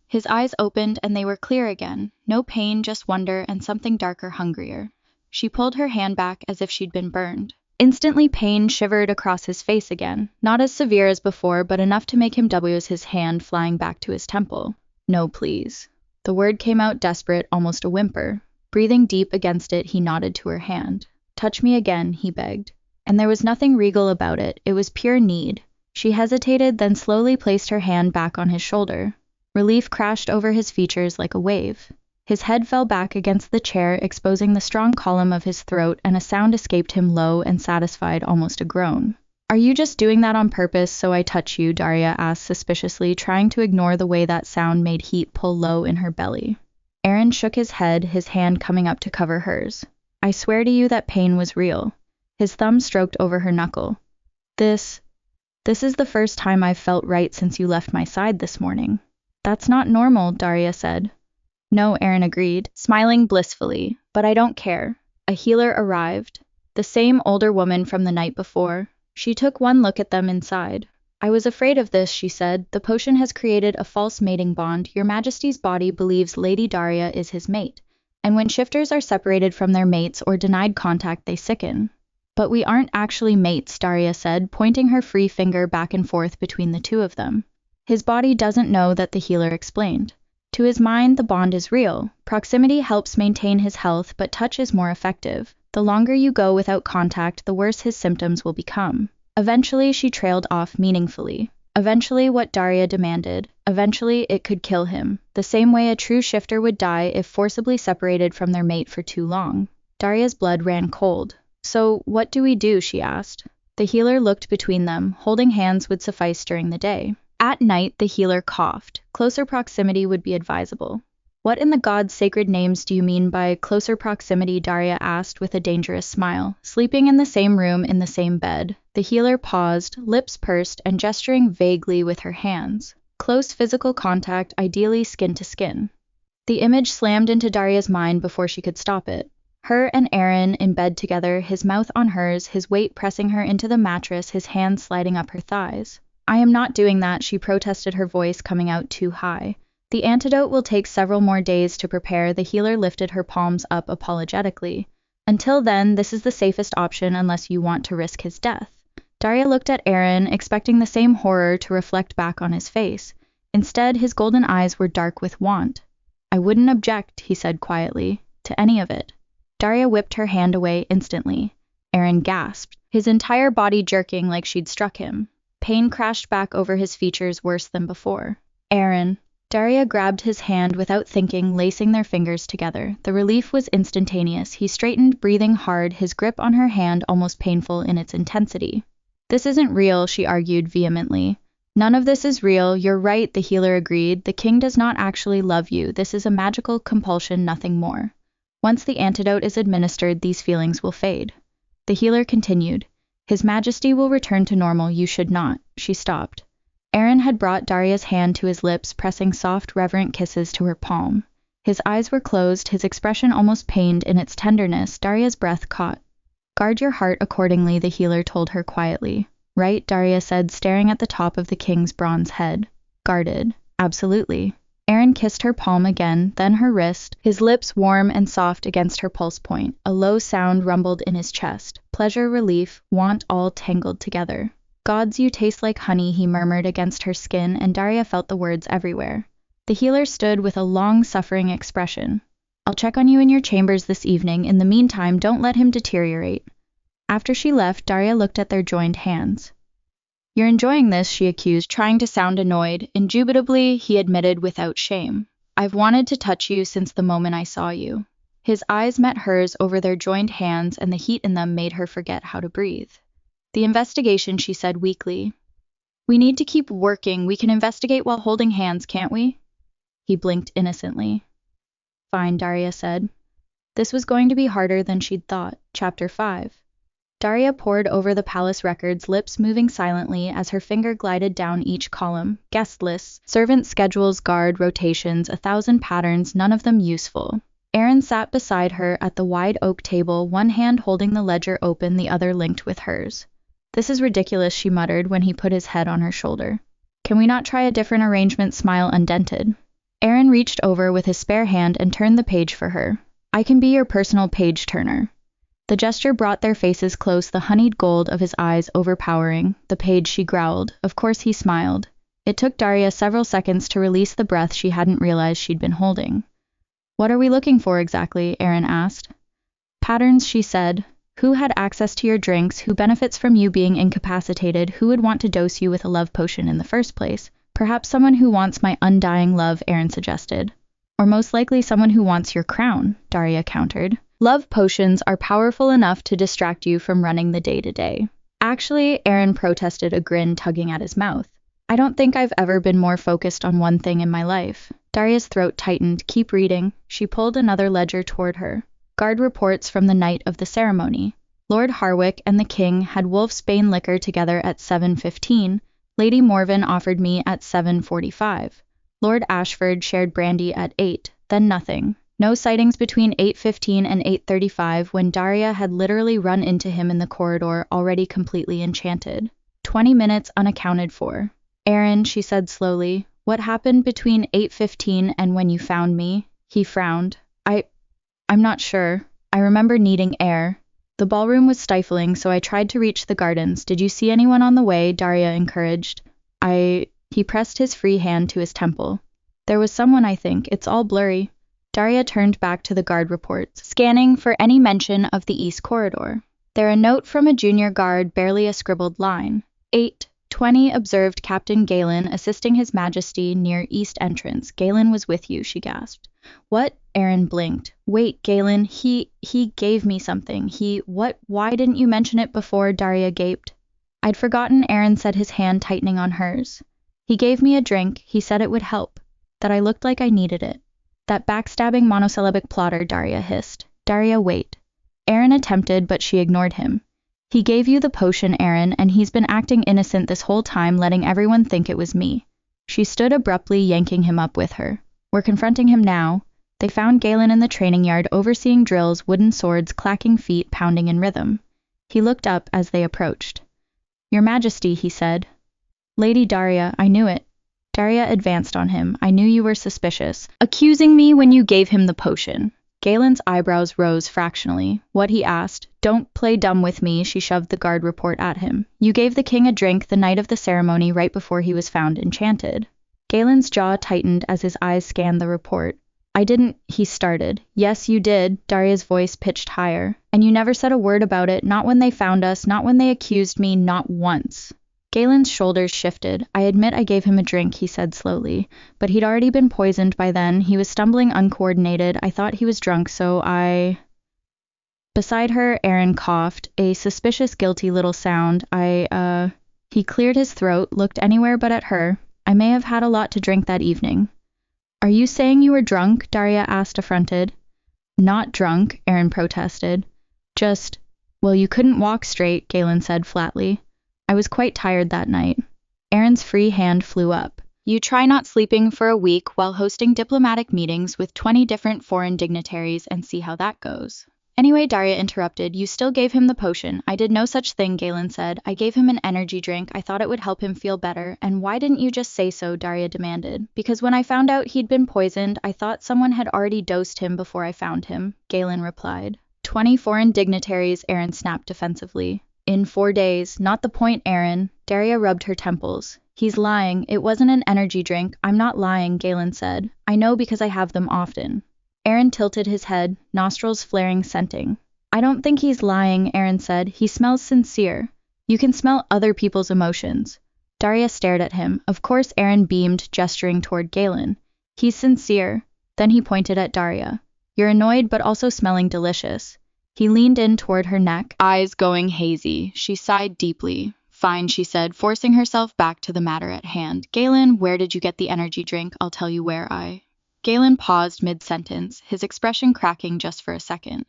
His eyes opened and they were clear again. No pain, just wonder and something darker, hungrier. She pulled her hand back as if she'd been burned. Instantly pain shivered across his face again, not as severe as before, but enough to make him w's his hand flying back to his temple. No, please. The word came out desperate, almost a whimper. Breathing deep against it, he nodded to her hand. Touch me again, he begged. And there was nothing regal about it, it was pure need. She hesitated, then slowly placed her hand back on his shoulder. Relief crashed over his features like a wave. His head fell back against the chair, exposing the strong column of his throat, and a sound escaped him, low and satisfied, almost a groan. Are you just doing that on purpose so I touch you? Daria asked suspiciously, trying to ignore the way that sound made heat pull low in her belly. Aaron shook his head, his hand coming up to cover hers. I swear to you that pain was real. His thumb stroked over her knuckle. This is the first time I've felt right since you left my side this morning. That's not normal, Daria said. No, Aaron agreed, smiling blissfully, but I don't care. A healer arrived. The same older woman from the night before. She took one look at them inside. I was afraid of this, she said. The potion has created a false mating bond. Your Majesty's body believes Lady Daria is his mate, and when shifters are separated from their mates or denied contact, they sicken. But we aren't actually mates, Daria said, pointing her free finger back and forth between the two of them. His body doesn't know that, the healer explained. To his mind, the bond is real. Proximity helps maintain his health, but touch is more effective. The longer you go without contact, the worse his symptoms will become. Eventually, she trailed off meaningfully. Eventually, what Daria demanded. Eventually, it could kill him, the same way a true shifter would die if forcibly separated from their mate for too long. Daria's blood ran cold. So, what do we do? She asked. The healer looked between them. Holding hands would suffice during the day. At night, the healer coughed. Closer proximity would be advisable. What in the gods' sacred names do you mean by closer proximity? Daria asked with a dangerous smile. Sleeping in the same room, in the same bed. The healer paused, lips pursed, and gesturing vaguely with her hands. Close physical contact, ideally skin to skin. The image slammed into Daria's mind before she could stop it. Her and Aaron in bed together, his mouth on hers, his weight pressing her into the mattress, his hands sliding up her thighs. I am not doing that, she protested, her voice coming out too high. The antidote will take several more days to prepare. The healer lifted her palms up apologetically. Until then, this is the safest option unless you want to risk his death. Daria looked at Aaron, expecting the same horror to reflect back on his face. Instead, his golden eyes were dark with want. I wouldn't object, he said quietly, to any of it. Daria whipped her hand away instantly. Aaron gasped, his entire body jerking like she'd struck him. Pain crashed back over his features worse than before. Aaron. Daria grabbed his hand without thinking, lacing their fingers together. The relief was instantaneous. He straightened, breathing hard, his grip on her hand almost painful in its intensity. This isn't real, she argued vehemently. None of this is real. You're right, the healer agreed. The king does not actually love you. This is a magical compulsion, nothing more. Once the antidote is administered, these feelings will fade. The healer continued. His Majesty will return to normal. You should not. She stopped. Aaron had brought Daria's hand to his lips, pressing soft, reverent kisses to her palm. His eyes were closed, his expression almost pained in its tenderness. Daria's breath caught. Guard your heart accordingly, the healer told her quietly. Right, Daria said, staring at the top of the king's bronze head. Guarded. Absolutely. Aaron kissed her palm again, then her wrist, his lips warm and soft against her pulse point. A low sound rumbled in his chest. Pleasure, relief, want all tangled together. Gods, you taste like honey, he murmured against her skin, and Daria felt the words everywhere. The healer stood with a long-suffering expression. I'll check on you in your chambers this evening. In the meantime, don't let him deteriorate. After she left, Daria looked at their joined hands. You're enjoying this, she accused, trying to sound annoyed. Indubitably, he admitted without shame. I've wanted to touch you since the moment I saw you. His eyes met hers over their joined hands, and the heat in them made her forget how to breathe. The investigation, she said weakly. We need to keep working. We can investigate while holding hands, can't we? He blinked innocently. Fine, Daria said. This was going to be harder than she'd thought. Chapter 5. Daria pored over the palace records, lips moving silently as her finger glided down each column. Guest lists, servant schedules, guard rotations, 1,000 patterns, none of them useful. Aaron sat beside her at the wide oak table, one hand holding the ledger open, the other linked with hers. This is ridiculous, she muttered when he put his head on her shoulder. Can we not try a different arrangement? Smile undented. Aaron reached over with his spare hand and turned the page for her. I can be your personal page turner. The gesture brought their faces close, the honeyed gold of his eyes overpowering. The page, she growled. Of course he smiled. It took Daria several seconds to release the breath she hadn't realized she'd been holding. What are we looking for exactly? Aaron asked. Patterns, she said. Who had access to your drinks? Who benefits from you being incapacitated? Who would want to dose you with a love potion in the first place? Perhaps someone who wants my undying love, Aaron suggested. Or most likely someone who wants your crown, Daria countered. Love potions are powerful enough to distract you from running the day-to-day. Actually, Aaron protested, a grin tugging at his mouth. I don't think I've ever been more focused on one thing in my life. Daria's throat tightened. Keep reading. She pulled another ledger toward her. Guard reports from the night of the ceremony. Lord Harwick and the king had Wolfsbane liquor together at 7:15. Lady Morven offered me at 7:45. Lord Ashford shared brandy at 8. Then nothing. No sightings between 8:15 and 8:35 when Daria had literally run into him in the corridor, already completely enchanted. 20 minutes unaccounted for. Aaron, she said slowly, what happened between 8:15 and when you found me? He frowned. I'm not sure. I remember needing air. The ballroom was stifling, so I tried to reach the gardens. Did you see anyone on the way? Daria encouraged. He pressed his free hand to his temple. There was someone, I think. It's all blurry. Daria turned back to the guard reports, scanning for any mention of the east corridor. There a note from a junior guard, barely a scribbled line. 8:20 observed Captain Galen assisting His Majesty near east entrance. Galen was with you, she gasped. What? Aaron blinked. Wait, Galen, he gave me something. Why didn't you mention it before? Daria gaped. I'd forgotten, Aaron said, his hand tightening on hers. He gave me a drink. He said it would help. That I looked like I needed it. That backstabbing monosyllabic plotter, Daria hissed. Daria, wait. Aaron attempted, but she ignored him. He gave you the potion, Aaron, and he's been acting innocent this whole time, letting everyone think it was me. She stood abruptly, yanking him up with her. We're confronting him now. They found Galen in the training yard, overseeing drills, wooden swords, clacking feet pounding in rhythm. He looked up as they approached. Your Majesty, he said. Lady Daria, I knew it. Daria advanced on him. I knew you were suspicious. Accusing me when you gave him the potion. Galen's eyebrows rose fractionally. What, he asked. Don't play dumb with me, she shoved the guard report at him. You gave the king a drink the night of the ceremony right before he was found enchanted. Galen's jaw tightened as his eyes scanned the report. I didn't, he started. Yes, you did, Daria's voice pitched higher. And you never said a word about it, not when they found us, not when they accused me, not once. Galen's shoulders shifted. I admit I gave him a drink, he said slowly. But he'd already been poisoned by then. He was stumbling uncoordinated. I thought he was drunk, so I... Beside her, Aaron coughed, a suspicious, guilty little sound. He He cleared his throat, looked anywhere but at her. I may have had a lot to drink that evening. Are you saying you were drunk? Daria asked, affronted. Not drunk, Aaron protested. Just, well, you couldn't walk straight, Galen said flatly. I was quite tired that night. Aaron's free hand flew up. You try not sleeping for a week while hosting diplomatic meetings with 20 different foreign dignitaries and see how that goes. Anyway, Daria interrupted, you still gave him the potion. I did no such thing, Galen said. I gave him an energy drink. I thought it would help him feel better. And why didn't you just say so? Daria demanded. Because when I found out he'd been poisoned, I thought someone had already dosed him before I found him, Galen replied. 20 foreign dignitaries, Aaron snapped defensively. In 4 days. Not the point, Aaron. Daria rubbed her temples. He's lying. It wasn't an energy drink. I'm not lying, Galen said. I know because I have them often. Aaron tilted his head, nostrils flaring, scenting. I don't think he's lying, Aaron said. He smells sincere. You can smell other people's emotions. Daria stared at him. Of course, Aaron beamed, gesturing toward Galen. He's sincere. Then he pointed at Daria. You're annoyed but also smelling delicious. He leaned in toward her neck, eyes going hazy. She sighed deeply. Fine, she said, forcing herself back to the matter at hand. Galen, where did you get the energy drink? I'll tell you where I... Galen paused mid-sentence, his expression cracking just for a second.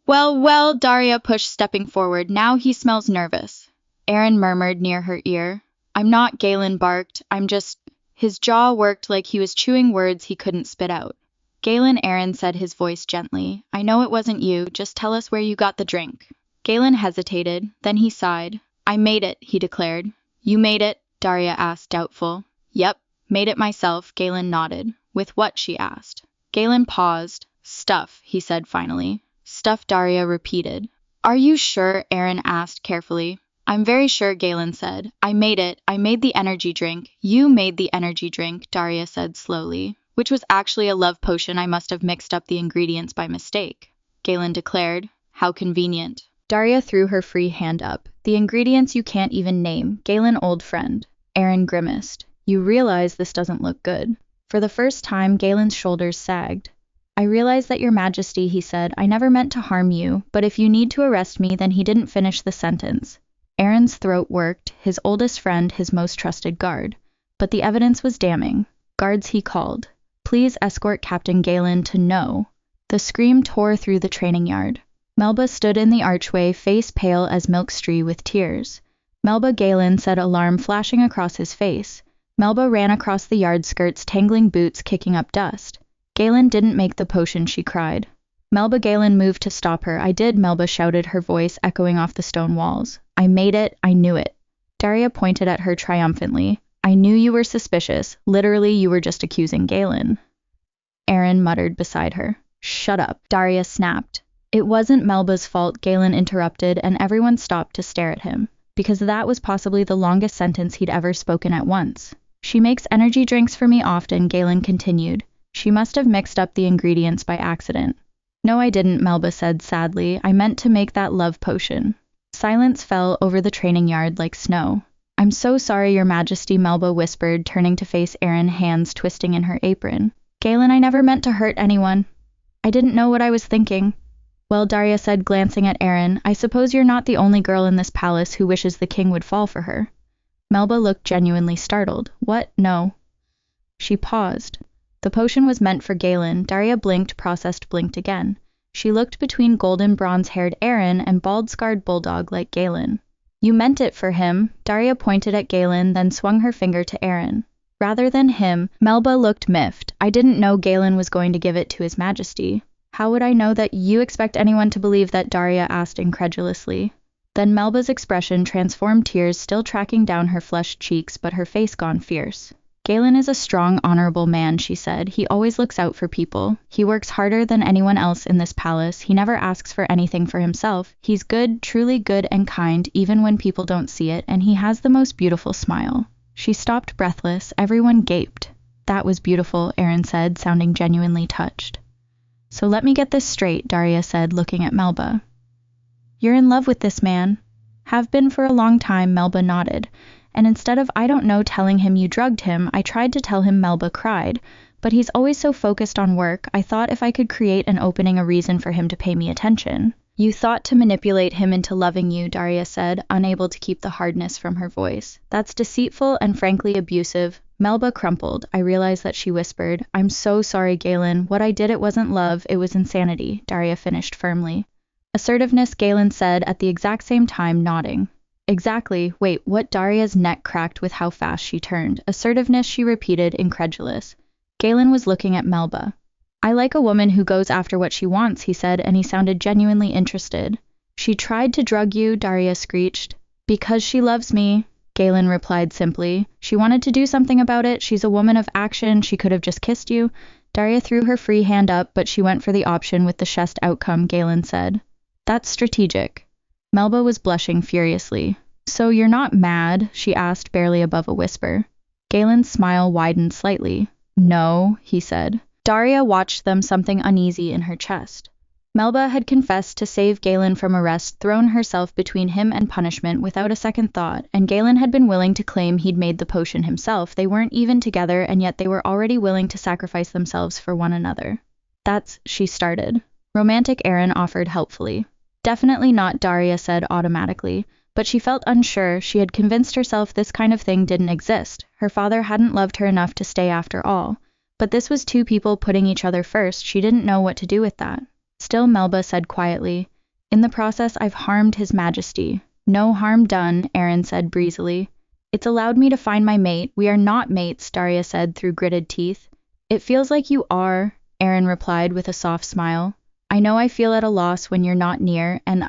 Well, Daria pushed, stepping forward. Now he smells nervous. Aaron murmured near her ear. I'm not, Galen barked. I'm just... His jaw worked like he was chewing words he couldn't spit out. Galen, Aaron said, his voice gently. I know it wasn't you. Just tell us where you got the drink. Galen hesitated. Then he sighed. I made it, he declared. You made it? Daria asked, doubtful. Yep, made it myself, Galen nodded. With what? She asked. Galen paused. Stuff, he said finally. Stuff, Daria repeated. Are you sure? Aaron asked carefully. I'm very sure, Galen said. I made it. I made the energy drink. You made the energy drink, Daria said slowly. Which was actually a love potion. I must have mixed up the ingredients by mistake. Galen declared. How convenient. Daria threw her free hand up. The ingredients you can't even name. Galen, old friend. Aaron grimaced. You realize this doesn't look good. For the first time, Galen's shoulders sagged. I realize that, Your Majesty, he said. I never meant to harm you, but if you need to arrest me, then he didn't finish the sentence. Aaron's throat worked, his oldest friend, his most trusted guard. But the evidence was damning. Guards, he called. Please escort Captain Galen to No. The scream tore through the training yard. Melba stood in the archway, face pale as milkstree with tears. Melba, Galen said, alarm flashing across his face. Melba ran across the yard skirts, tangling boots, kicking up dust. Galen didn't make the potion, she cried. Melba, Galen moved to stop her. I did, Melba shouted, her voice echoing off the stone walls. I made it. I knew it. Daria pointed at her triumphantly. I knew you were suspicious. Literally, you were just accusing Galen. Aaron muttered beside her. Shut up, Daria snapped. It wasn't Melba's fault, Galen interrupted, and everyone stopped to stare at him, because that was possibly the longest sentence he'd ever spoken at once. She makes energy drinks for me often, Galen continued. She must have mixed up the ingredients by accident. No, I didn't, Melba said sadly. I meant to make that love potion. Silence fell over the training yard like snow. I'm so sorry, Your Majesty, Melba whispered, turning to face Aaron, hands twisting in her apron. Galen, I never meant to hurt anyone. I didn't know what I was thinking. Well, Daria said, glancing at Aaron, I suppose you're not the only girl in this palace who wishes the king would fall for her. Melba looked genuinely startled. What? No. She paused. The potion was meant for Galen. Daria blinked, processed, blinked again. She looked between golden bronze-haired Aaron and bald-scarred bulldog like Galen. You meant it for him. Daria pointed at Galen, then swung her finger to Aaron. Rather than him, Melba looked miffed. I didn't know Galen was going to give it to His Majesty. How would I know that you expect anyone to believe that? Daria asked incredulously. Then Melba's expression transformed, tears still tracking down her flushed cheeks, but her face gone fierce. Galen is a strong, honorable man, she said. He always looks out for people. He works harder than anyone else in this palace. He never asks for anything for himself. He's good, truly good and kind, even when people don't see it, and he has the most beautiful smile. She stopped breathless. Everyone gaped. That was beautiful, Aaron said, sounding genuinely touched. So let me get this straight, Daria said, looking at Melba. You're in love with this man. Have been for a long time, Melba nodded. And instead of I don't know telling him you drugged him, I tried to tell him Melba cried. But he's always so focused on work, I thought if I could create an opening, a reason for him to pay me attention. You thought to manipulate him into loving you, Daria said, unable to keep the hardness from her voice. That's deceitful and frankly abusive. Melba crumpled. I realized that she whispered. I'm so sorry, Galen. What I did, it wasn't love, it was insanity, Daria finished firmly. Assertiveness, Galen said at the exact same time, nodding. Exactly. Wait, what? Daria's neck cracked with how fast she turned. Assertiveness, she repeated, incredulous. Galen was looking at Melba. I like a woman who goes after what she wants, he said, and he sounded genuinely interested. She tried to drug you, Daria screeched. Because she loves me, Galen replied simply. She wanted to do something about it. She's a woman of action. She could have just kissed you. Daria threw her free hand up, but she went for the option with the best outcome, Galen said. That's strategic. Melba was blushing furiously. So you're not mad? She asked, barely above a whisper. Galen's smile widened slightly. No, he said. Daria watched them, something uneasy in her chest. Melba had confessed to save Galen from arrest, thrown herself between him and punishment without a second thought, and Galen had been willing to claim he'd made the potion himself. They weren't even together, and yet they were already willing to sacrifice themselves for one another. That's, she started. Romantic Aaron offered helpfully. Definitely not, Daria said automatically, but she felt unsure. She had convinced herself this kind of thing didn't exist. Her father hadn't loved her enough to stay after all. But this was two people putting each other first. She didn't know what to do with that. Still, Melba said quietly, in the process I've harmed His Majesty. No harm done, Aaron said breezily. It's allowed me to find my mate. We are not mates, Daria said through gritted teeth. It feels like you are, Aaron replied with a soft smile. I know I feel at a loss when you're not near, and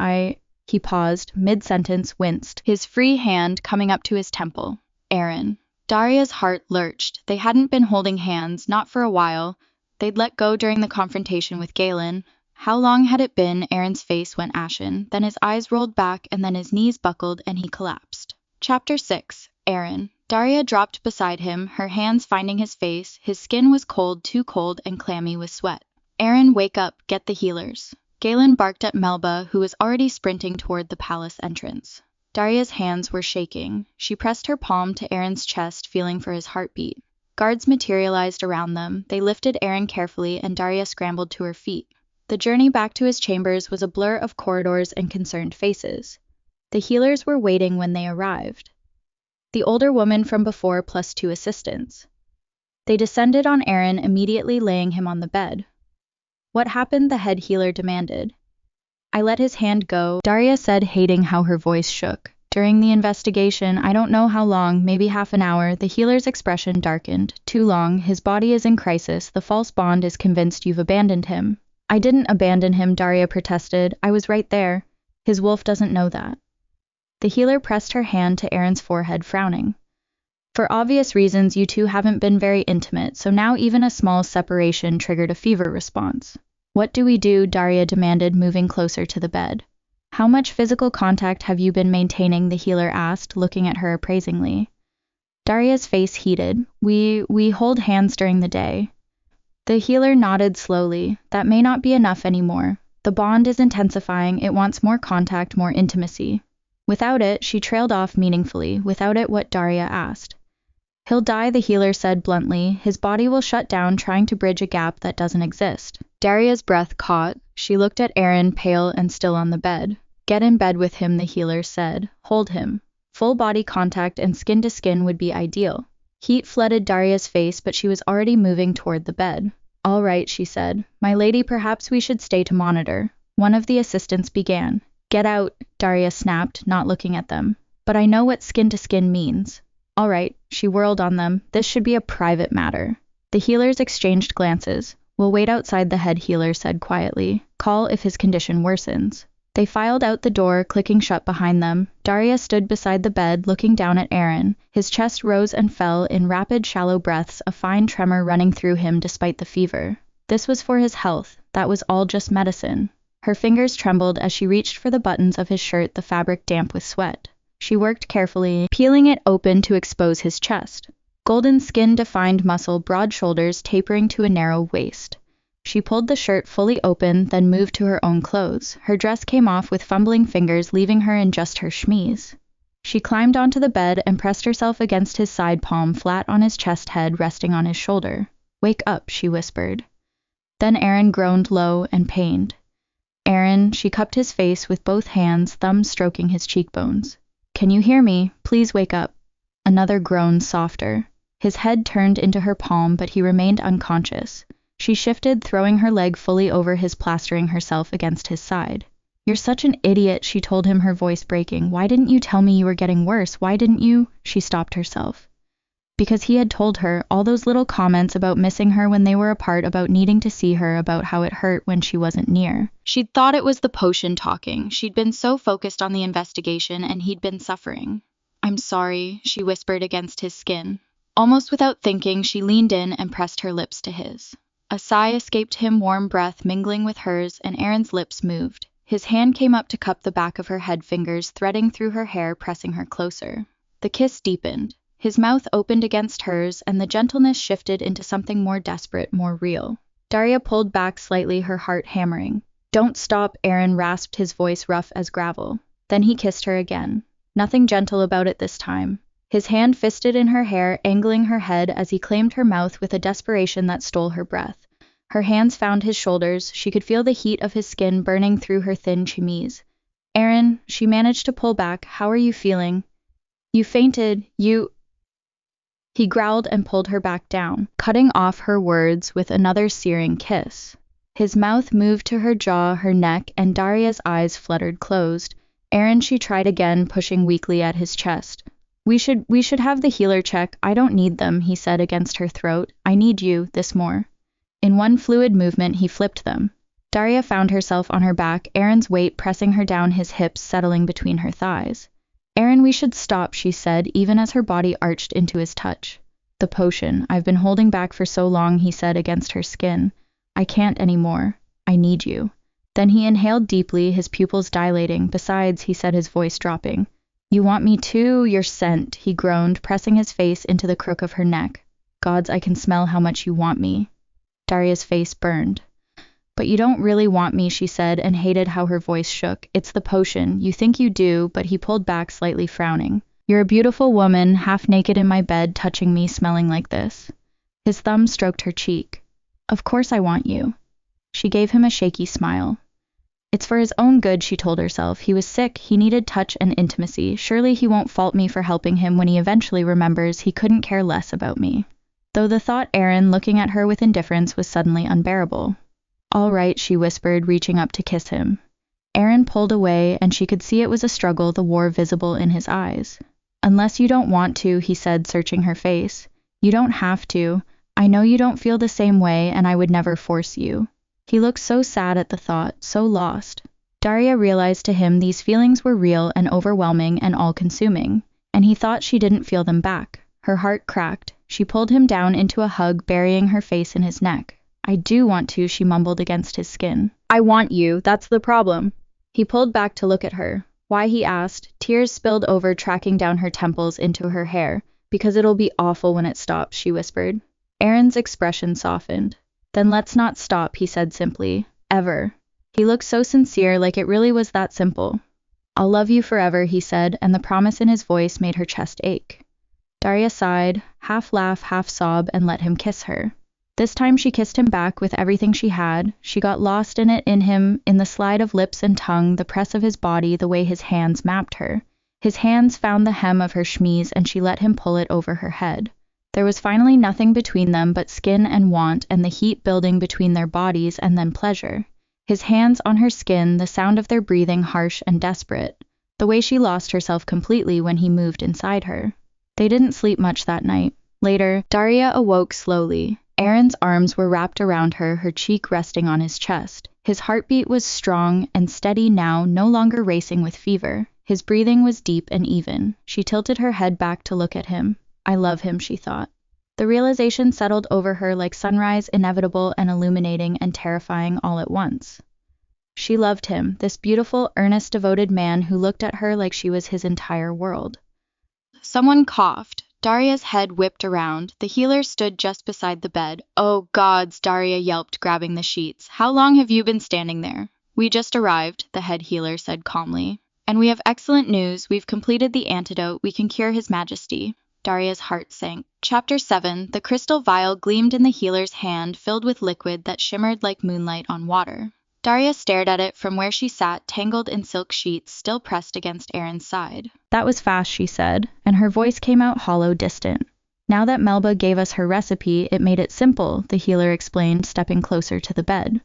He paused, mid-sentence, winced, his free hand coming up to his temple. Aaron. Daria's heart lurched. They hadn't been holding hands, not for a while. They'd let go during the confrontation with Galen. How long had it been? Aaron's face went ashen. Then his eyes rolled back, and then his knees buckled, and he collapsed. Chapter 6. Aaron. Daria dropped beside him, her hands finding his face. His skin was cold, too cold and clammy with sweat. Aaron, wake up. Get the healers. Galen barked at Melba, who was already sprinting toward the palace entrance. Daria's hands were shaking. She pressed her palm to Aaron's chest, feeling for his heartbeat. Guards materialized around them. They lifted Aaron carefully, and Daria scrambled to her feet. The journey back to his chambers was a blur of corridors and concerned faces. The healers were waiting when they arrived. The older woman from before plus 2 assistants. They descended on Aaron, immediately laying him on the bed. What happened? The head healer demanded. I let his hand go, Daria said, hating how her voice shook. During the investigation, I don't know how long, maybe half an hour, the healer's expression darkened. Too long, his body is in crisis, the false bond is convinced you've abandoned him. I didn't abandon him, Daria protested. I was right there. His wolf doesn't know that. The healer pressed her hand to Aaron's forehead, frowning. For obvious reasons, you two haven't been very intimate, so now even a small separation triggered a fever response. What do we do? Daria demanded, moving closer to the bed. How much physical contact have you been maintaining? The healer asked, looking at her appraisingly. Daria's face heated. We hold hands during the day. The healer nodded slowly. That may not be enough anymore. The bond is intensifying. It wants more contact, more intimacy. Without it, she trailed off meaningfully. Without it, what? Daria asked. He'll die, the healer said bluntly. His body will shut down, trying to bridge a gap that doesn't exist. Daria's breath caught. She looked at Aaron, pale and still on the bed. Get in bed with him, the healer said. Hold him. Full body contact and skin to skin would be ideal. Heat flooded Daria's face, but she was already moving toward the bed. All right, she said. My lady, perhaps we should stay to monitor. One of the assistants began. Get out, Daria snapped, not looking at them. But I know what skin to skin means. All right, she whirled on them. This should be a private matter. The healers exchanged glances. We'll wait outside, the head healer said quietly. Call if his condition worsens. They filed out the door, clicking shut behind them. Daria stood beside the bed, looking down at Aaron. His chest rose and fell in rapid, shallow breaths, a fine tremor running through him despite the fever. This was for his health. That was all just medicine. Her fingers trembled as she reached for the buttons of his shirt, the fabric damp with sweat. She worked carefully, peeling it open to expose his chest. Golden skin, defined muscle, broad shoulders tapering to a narrow waist. She pulled the shirt fully open, then moved to her own clothes. Her dress came off with fumbling fingers, leaving her in just her chemise. She climbed onto the bed and pressed herself against his side palm, flat on his chest, head resting on his shoulder. Wake up, she whispered. Then Aaron groaned low and pained. Aaron, she cupped his face with both hands, thumb stroking his cheekbones. Can you hear me? Please wake up. Another groan, softer. His head turned into her palm, but he remained unconscious. She shifted, throwing her leg fully over his, plastering herself against his side. You're such an idiot, she told him, her voice breaking. Why didn't you tell me you were getting worse? Why didn't you? She stopped herself. Because he had told her, all those little comments about missing her when they were apart, about needing to see her, about how it hurt when she wasn't near. She'd thought it was the potion talking. She'd been so focused on the investigation, and he'd been suffering. I'm sorry, she whispered against his skin. Almost without thinking, she leaned in and pressed her lips to his. A sigh escaped him, warm breath mingling with hers, and Aaron's lips moved. His hand came up to cup the back of her head, fingers threading through her hair, pressing her closer. The kiss deepened. His mouth opened against hers, and the gentleness shifted into something more desperate, more real. Daria pulled back slightly, her heart hammering. Don't stop, Aaron rasped, his voice rough as gravel. Then he kissed her again. Nothing gentle about it this time. His hand fisted in her hair, angling her head as he claimed her mouth with a desperation that stole her breath. Her hands found his shoulders. She could feel the heat of his skin burning through her thin chemise. Aaron, she managed to pull back. How are you feeling? You fainted. You... He growled and pulled her back down, cutting off her words with another searing kiss. His mouth moved to her jaw, her neck, and Daria's eyes fluttered closed. Aaron, she tried again, pushing weakly at his chest. We should have the healer check. I don't need them, he said against her throat. I need you, this more. In one fluid movement, he flipped them. Daria found herself on her back, Aaron's weight pressing her down, his hips settling between her thighs. Aaron, we should stop, she said, even as her body arched into his touch. The potion. I've been holding back for so long, he said against her skin. I can't anymore. I need you. Then he inhaled deeply, his pupils dilating. Besides, he said, his voice dropping. You want me too? You're sent, he groaned, pressing his face into the crook of her neck. Gods, I can smell how much you want me. Daria's face burned. But you don't really want me, she said, and hated how her voice shook. It's the potion. You think you do, but he pulled back, slightly frowning. You're a beautiful woman, half naked in my bed, touching me, smelling like this. His thumb stroked her cheek. Of course I want you. She gave him a shaky smile. It's for his own good, she told herself. He was sick, he needed touch and intimacy. Surely he won't fault me for helping him when he eventually remembers he couldn't care less about me. Though the thought, Aaron, looking at her with indifference, was suddenly unbearable. All right, she whispered, reaching up to kiss him. Aaron pulled away, and she could see it was a struggle, the war visible in his eyes. Unless you don't want to, he said, searching her face. You don't have to. I know you don't feel the same way, and I would never force you. He looked so sad at the thought, so lost. Daria realized to him these feelings were real and overwhelming and all-consuming, and he thought she didn't feel them back. Her heart cracked. She pulled him down into a hug, burying her face in his neck. I do want to, she mumbled against his skin. I want you, that's the problem. He pulled back to look at her. Why, he asked. Tears spilled over, tracking down her temples into her hair. Because it'll be awful when it stops, she whispered. Aaron's expression softened. Then let's not stop, he said simply. Ever. He looked so sincere, like it really was that simple. I'll love you forever, he said, and the promise in his voice made her chest ache. Daria sighed, half laugh, half sob, and let him kiss her. This time she kissed him back with everything she had. She got lost in it, in him, in the slide of lips and tongue, the press of his body, the way his hands mapped her. His hands found the hem of her chemise, and she let him pull it over her head. There was finally nothing between them but skin and want, and the heat building between their bodies, and then pleasure. His hands on her skin, the sound of their breathing harsh and desperate, the way she lost herself completely when he moved inside her. They didn't sleep much that night. Later, Daria awoke slowly. Aaron's arms were wrapped around her, her cheek resting on his chest. His heartbeat was strong and steady now, no longer racing with fever. His breathing was deep and even. She tilted her head back to look at him. I love him, she thought. The realization settled over her like sunrise, inevitable and illuminating and terrifying all at once. She loved him, this beautiful, earnest, devoted man who looked at her like she was his entire world. Someone coughed. Daria's head whipped around. The healer stood just beside the bed. Oh, gods, Daria yelped, grabbing the sheets. How long have you been standing there? We just arrived, the head healer said calmly. And we have excellent news. We've completed the antidote. We can cure His Majesty. Daria's heart sank. Chapter 7. The crystal vial gleamed in the healer's hand, filled with liquid that shimmered like moonlight on water. Daria stared at it from where she sat, tangled in silk sheets still pressed against Aaron's side. That was fast, she said, and her voice came out hollow, distant. Now that Melba gave us her recipe, it made it simple, the healer explained, stepping closer to the bed.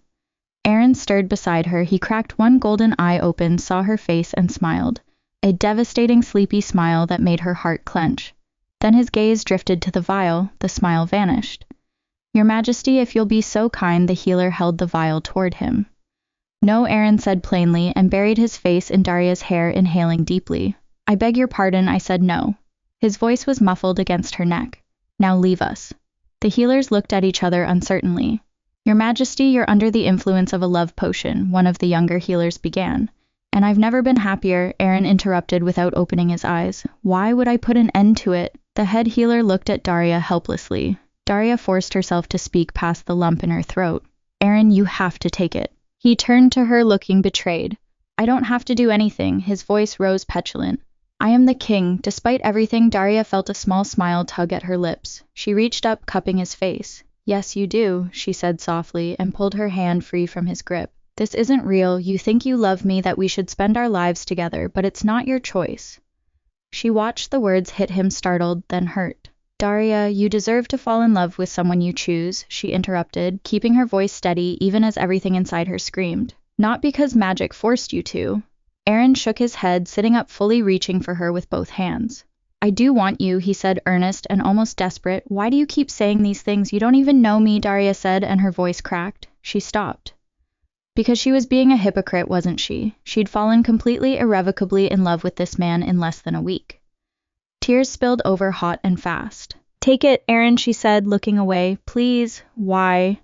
Aaron stirred beside her. He cracked one golden eye open, saw her face, and smiled. A devastating, sleepy smile that made her heart clench. Then his gaze drifted to the vial. The smile vanished. Your Majesty, if you'll be so kind, the healer held the vial toward him. No, Aaron said plainly, and buried his face in Daria's hair, inhaling deeply. I beg your pardon, I said no. His voice was muffled against her neck. Now leave us. The healers looked at each other uncertainly. Your Majesty, you're under the influence of a love potion, one of the younger healers began. And I've never been happier, Aaron interrupted without opening his eyes. Why would I put an end to it? The head healer looked at Daria helplessly. Daria forced herself to speak past the lump in her throat. Aaron, you have to take it. He turned to her looking betrayed. I don't have to do anything, his voice rose petulant. I am the king. Despite everything, Daria felt a small smile tug at her lips. She reached up, cupping his face. Yes, you do, she said softly, and pulled her hand free from his grip. This isn't real. You think you love me, that we should spend our lives together, but it's not your choice. She watched the words hit him, startled, then hurt. Daria, you deserve to fall in love with someone you choose, she interrupted, keeping her voice steady even as everything inside her screamed. Not because magic forced you to. Aaron shook his head, sitting up fully, reaching for her with both hands. I do want you, he said, earnest and almost desperate. Why do you keep saying these things? You don't even know me, Daria said, and her voice cracked. She stopped. Because she was being a hypocrite, wasn't she? She'd fallen completely, irrevocably in love with this man in less than a week. Tears spilled over hot and fast. Take it, Aaron, she said, looking away. Please. Why?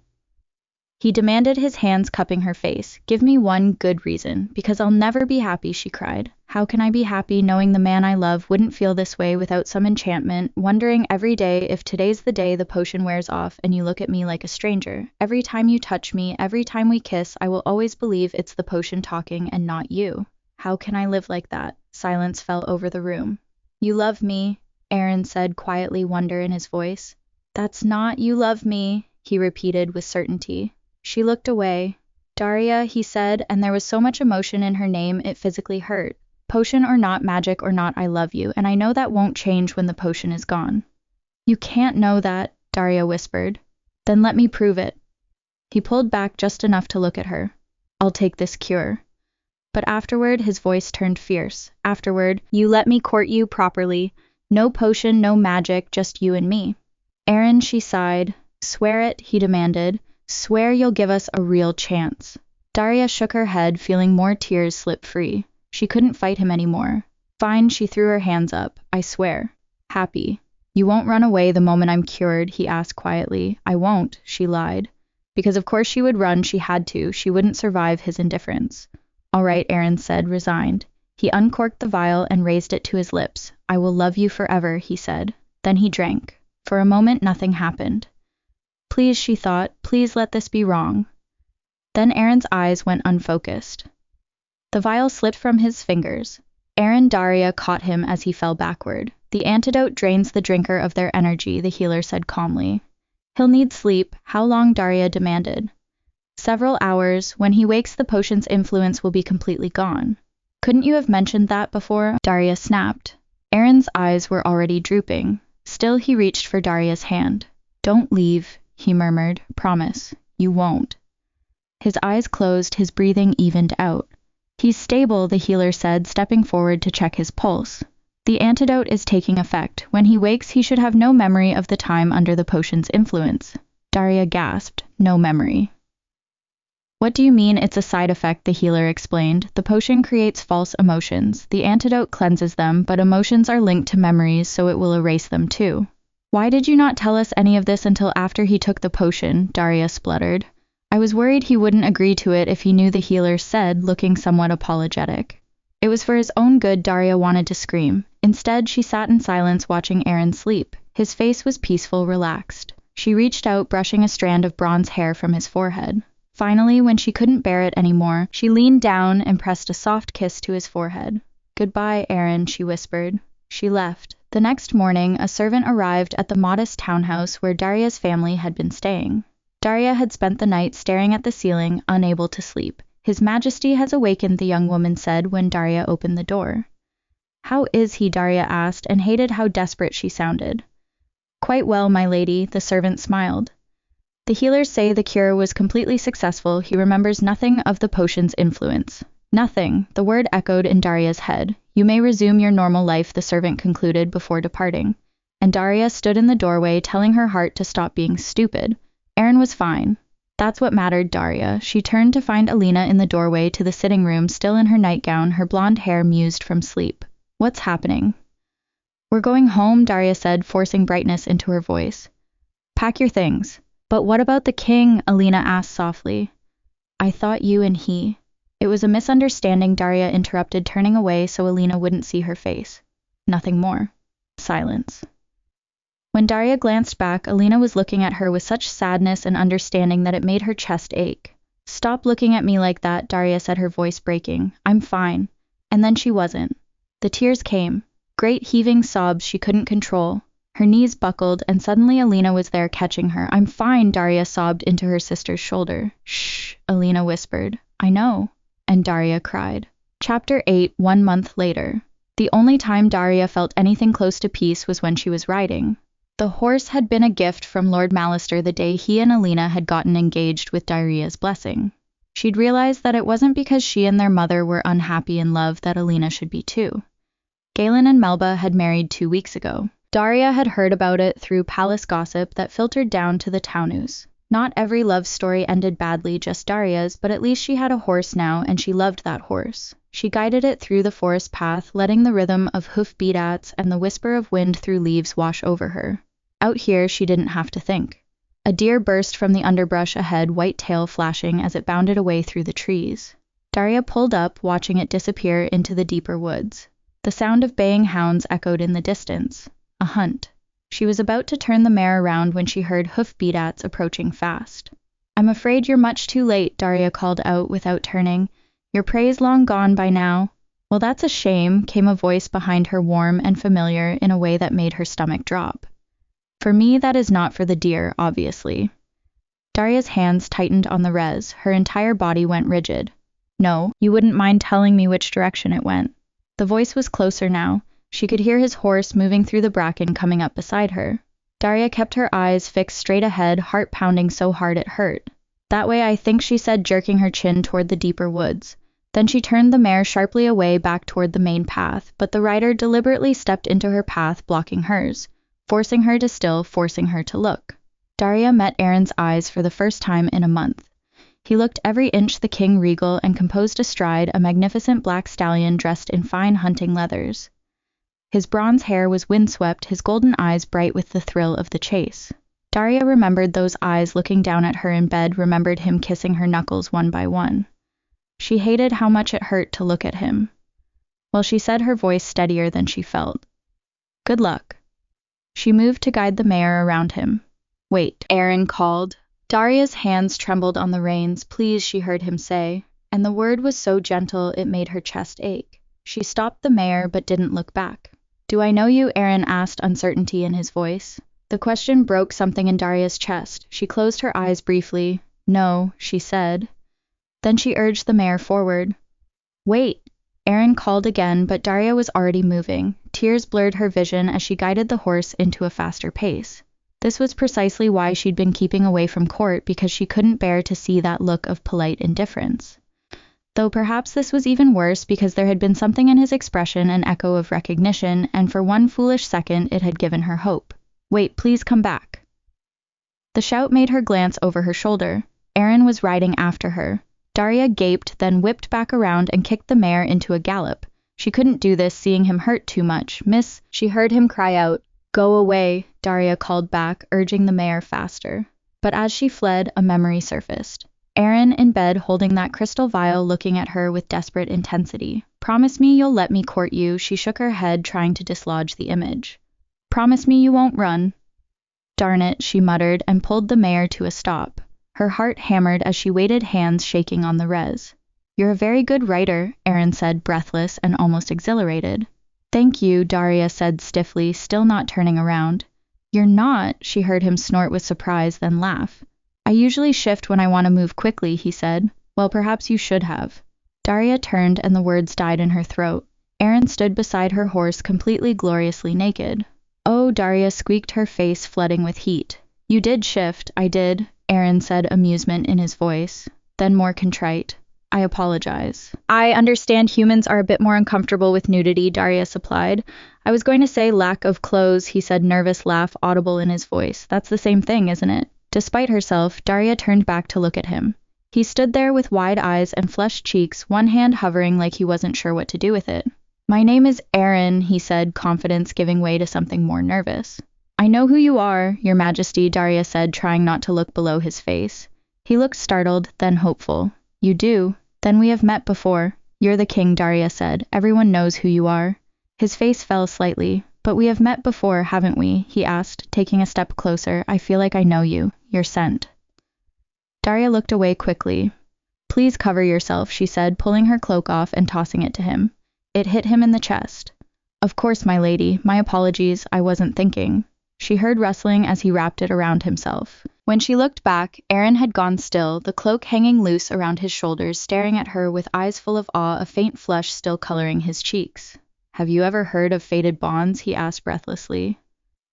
He demanded, his hands cupping her face. Give me one good reason. Because I'll never be happy, she cried. How can I be happy knowing the man I love wouldn't feel this way without some enchantment, wondering every day if today's the day the potion wears off and you look at me like a stranger. Every time you touch me, every time we kiss, I will always believe it's the potion talking and not you. How can I live like that? Silence fell over the room. You love me, Aaron said quietly, wonder in his voice. That's not you love me, he repeated with certainty. She looked away. Daria, he said, and there was so much emotion in her name it physically hurt. Potion or not, magic or not, I love you, and I know that won't change when the potion is gone. You can't know that, Daria whispered. Then let me prove it. He pulled back just enough to look at her. I'll take this cure. But afterward, his voice turned fierce. Afterward, you let me court you properly. No potion, no magic, just you and me. Aaron, she sighed. Swear it, he demanded. Swear you'll give us a real chance. Daria shook her head, feeling more tears slip free. She couldn't fight him anymore. Fine, she threw her hands up. I swear. Happy. You won't run away the moment I'm cured, he asked quietly. I won't, she lied. Because of course she would run, she had to. She wouldn't survive his indifference. All right, Aaron said, resigned. He uncorked the vial and raised it to his lips. I will love you forever, he said. Then he drank. For a moment, nothing happened. Please, she thought, please let this be wrong. Then Aaron's eyes went unfocused. The vial slipped from his fingers. Daria caught him as he fell backward. The antidote drains the drinker of their energy, the healer said calmly. He'll need sleep. How long? Daria demanded. Several hours. When he wakes, the potion's influence will be completely gone. Couldn't you have mentioned that before? Daria snapped. Aaron's eyes were already drooping. Still, he reached for Daria's hand. Don't leave, he murmured. Promise. You won't. His eyes closed, his breathing evened out. He's stable, the healer said, stepping forward to check his pulse. The antidote is taking effect. When he wakes, he should have no memory of the time under the potion's influence. Daria gasped. No memory. What do you mean it's a side effect? The healer explained. The potion creates false emotions. The antidote cleanses them, but emotions are linked to memories, so it will erase them too. Why did you not tell us any of this until after he took the potion? Daria spluttered. I was worried he wouldn't agree to it if he knew, the healer said, looking somewhat apologetic. It was for his own good, Daria wanted to scream. Instead, she sat in silence watching Aaron sleep. His face was peaceful, relaxed. She reached out, brushing a strand of bronze hair from his forehead. Finally, when she couldn't bear it anymore, she leaned down and pressed a soft kiss to his forehead. Goodbye, Aaron, she whispered. She left. The next morning, a servant arrived at the modest townhouse where Daria's family had been staying. Daria had spent the night staring at the ceiling, unable to sleep. His Majesty has awakened, the young woman said when Daria opened the door. How is he? Daria asked, and hated how desperate she sounded. Quite well, my lady, the servant smiled. The healers say the cure was completely successful. He remembers nothing of the potion's influence. Nothing, the word echoed in Daria's head. You may resume your normal life, the servant concluded before departing. And Daria stood in the doorway, telling her heart to stop being stupid. Aaron was fine. That's what mattered, Daria. She turned to find Alina in the doorway to the sitting room, still in her nightgown, her blonde hair mused from sleep. What's happening? We're going home, Daria said, forcing brightness into her voice. Pack your things. But what about the king? Alina asked softly. I thought you and he. It was a misunderstanding, Daria interrupted, turning away so Alina wouldn't see her face. Nothing more. Silence. When Daria glanced back, Alina was looking at her with such sadness and understanding that it made her chest ache. Stop looking at me like that, Daria said, her voice breaking. I'm fine. And then she wasn't. The tears came. Great heaving sobs she couldn't control. Her knees buckled, and suddenly Alina was there catching her. I'm fine, Daria sobbed into her sister's shoulder. Shh, Alina whispered. I know. And Daria cried. Chapter 8, 1 month later. The only time Daria felt anything close to peace was when she was riding. The horse had been a gift from Lord Mallister the day he and Alina had gotten engaged with Daria's blessing. She'd realized that it wasn't because she and their mother were unhappy in love that Alina should be too. Galen and Melba had married 2 weeks ago. Daria had heard about it through palace gossip that filtered down to the townus. Not every love story ended badly, just Daria's, but at least she had a horse now, and she loved that horse. She guided it through the forest path, letting the rhythm of hoof-beats and the whisper of wind through leaves wash over her. Out here, she didn't have to think. A deer burst from the underbrush ahead, white tail flashing as it bounded away through the trees. Daria pulled up, watching it disappear into the deeper woods. The sound of baying hounds echoed in the distance. A hunt. She was about to turn the mare around when she heard hoof-beats approaching fast. I'm afraid you're much too late, Daria called out without turning. Your prey's long gone by now. Well, that's a shame, came a voice behind her, warm and familiar in a way that made her stomach drop. For me, that is not for the deer, obviously. Daria's hands tightened on the res. Her entire body went rigid. No, you wouldn't mind telling me which direction it went. The voice was closer now. She could hear his horse moving through the bracken coming up beside her. Daria kept her eyes fixed straight ahead, heart pounding so hard it hurt. That way, I think, she said, jerking her chin toward the deeper woods. Then she turned the mare sharply away back toward the main path, but the rider deliberately stepped into her path, blocking hers, forcing her to still, forcing her to look. Daria met Aaron's eyes for the first time in a month. He looked every inch the king regal and composed astride a magnificent black stallion dressed in fine hunting leathers. His bronze hair was windswept, his golden eyes bright with the thrill of the chase. Daria remembered those eyes looking down at her in bed, remembered him kissing her knuckles one by one. She hated how much it hurt to look at him. Well, she said, her voice steadier than she felt. Good luck. She moved to guide the mare around him. Wait, Aaron called. Daria's hands trembled on the reins. Please, she heard him say, and the word was so gentle it made her chest ache. She stopped the mare but didn't look back. Do I know you? Aaron asked, uncertainty in his voice. The question broke something in Daria's chest. She closed her eyes briefly. No, she said. Then she urged the mare forward. Wait! Aaron called again, but Daria was already moving. Tears blurred her vision as she guided the horse into a faster pace. This was precisely why she'd been keeping away from court, because she couldn't bear to see that look of polite indifference. Though perhaps this was even worse because there had been something in his expression, an echo of recognition, and for one foolish second it had given her hope. Wait, please come back. The shout made her glance over her shoulder. Aaron was riding after her. Daria gaped, then whipped back around and kicked the mare into a gallop. She couldn't do this, seeing him hurt too much. Miss, she heard him cry out. Go away, Daria called back, urging the mare faster. But as she fled, a memory surfaced. Aaron in bed holding that crystal vial, looking at her with desperate intensity. Promise me you'll let me court you. She shook her head, trying to dislodge the image. Promise me you won't run. Darn it, she muttered, and pulled the mare to a stop. Her heart hammered as she waited, hands shaking on the res. You're a very good writer, Aaron said, breathless and almost exhilarated. Thank you, Daria said stiffly, still not turning around. You're not, she heard him snort with surprise, then laugh. I usually shift when I want to move quickly, he said. Well, perhaps you should have. Daria turned and the words died in her throat. Aaron stood beside her horse completely gloriously naked. Oh, Daria squeaked, her face flooding with heat. You did shift, I did, Aaron said, amusement in his voice. Then more contrite. I apologize. I understand humans are a bit more uncomfortable with nudity, Daria supplied. I was going to say lack of clothes, he said, nervous laugh audible in his voice. That's the same thing, isn't it? Despite herself, Daria turned back to look at him. He stood there with wide eyes and flushed cheeks, one hand hovering like he wasn't sure what to do with it. My name is Aaron, he said, confidence giving way to something more nervous. I know who you are, Your Majesty, Daria said, trying not to look below his face. He looked startled, then hopeful. You do? Then we have met before. You're the king, Daria said. Everyone knows who you are. His face fell slightly. But we have met before, haven't we? He asked, taking a step closer. I feel like I know you. You're sent. Daria looked away quickly. Please cover yourself, she said, pulling her cloak off and tossing it to him. It hit him in the chest. Of course, my lady. My apologies. I wasn't thinking. She heard rustling as he wrapped it around himself. When she looked back, Aaron had gone still, the cloak hanging loose around his shoulders, staring at her with eyes full of awe, a faint flush still coloring his cheeks. Have you ever heard of fated bonds? He asked breathlessly.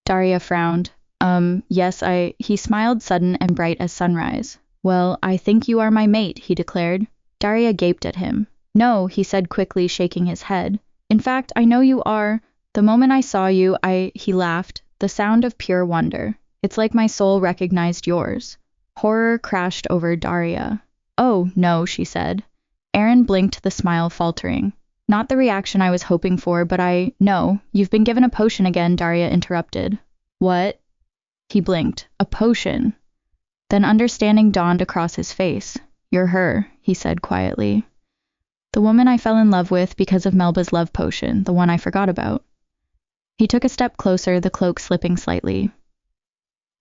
Daria frowned. Yes, He smiled, sudden and bright as sunrise. Well, I think you are my mate, he declared. Daria gaped at him. No, he said quickly, shaking his head. In fact, I know you are. The moment I saw you, He laughed, the sound of pure wonder. It's like my soul recognized yours. Horror crashed over Daria. Oh, no, she said. Aaron blinked, the smile faltering. Not the reaction I was hoping for, but No, you've been given a potion again, Daria interrupted. What? He blinked. A potion. Then understanding dawned across his face. You're her, he said quietly. The woman I fell in love with because of Melba's love potion, the one I forgot about. He took a step closer, the cloak slipping slightly.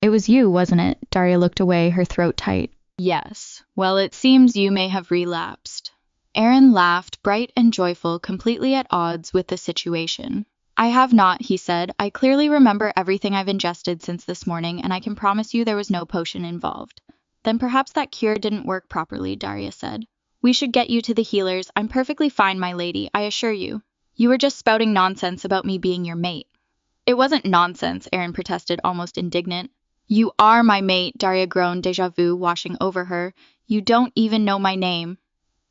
It was you, wasn't it? Daria looked away, her throat tight. Yes. Well, it seems you may have relapsed. Aaron laughed, bright and joyful, completely at odds with the situation. I have not, he said. I clearly remember everything I've ingested since this morning, and I can promise you there was no potion involved. Then perhaps that cure didn't work properly, Daria said. We should get you to the healers. I'm perfectly fine, my lady, I assure you. You were just spouting nonsense about me being your mate. It wasn't nonsense, Aaron protested, almost indignant. You are my mate, Daria groaned, déjà vu washing over her. You don't even know my name.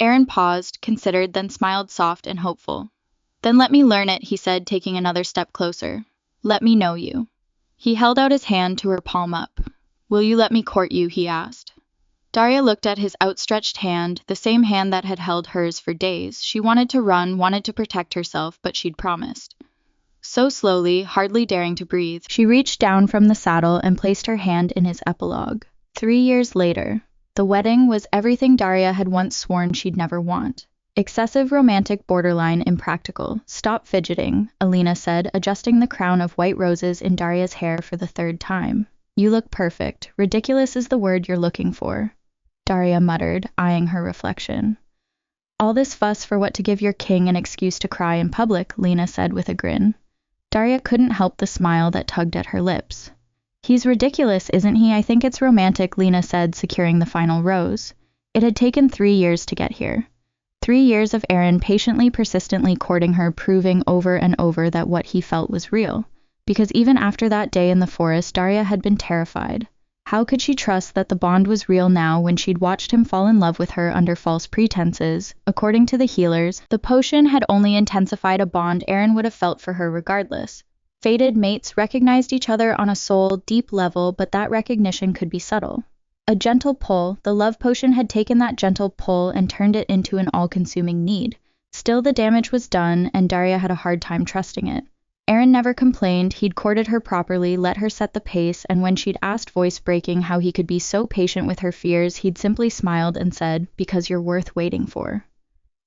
Aaron paused, considered, then smiled soft and hopeful. Then let me learn it, he said, taking another step closer. Let me know you. He held out his hand to her palm up. Will you let me court you, he asked. Daria looked at his outstretched hand, the same hand that had held hers for days. She wanted to run, wanted to protect herself, but she'd promised. So slowly, hardly daring to breathe, she reached down from the saddle and placed her hand in his epilogue. 3 years later. The wedding was everything Daria had once sworn she'd never want. Excessive romantic, borderline impractical. Stop fidgeting, Alina said, adjusting the crown of white roses in Daria's hair for the 3rd time. You look perfect. Ridiculous is the word you're looking for. Daria muttered, eyeing her reflection. All this fuss for what to give your king an excuse to cry in public, Lena said with a grin. Daria couldn't help the smile that tugged at her lips. He's ridiculous, isn't he? I think it's romantic, Lena said, securing the final rose. It had taken 3 years to get here. 3 years of Aaron patiently, persistently courting her, proving over and over that what he felt was real. Because even after that day in the forest, Daria had been terrified. How could she trust that the bond was real now when she'd watched him fall in love with her under false pretenses? According to the healers, the potion had only intensified a bond Aaron would have felt for her regardless. Fated mates recognized each other on a soul, deep level, but that recognition could be subtle. A gentle pull, the love potion had taken that gentle pull and turned it into an all-consuming need. Still, the damage was done, and Daria had a hard time trusting it. Aaron never complained, he'd courted her properly, let her set the pace, and when she'd asked voice-breaking how he could be so patient with her fears, he'd simply smiled and said, because you're worth waiting for.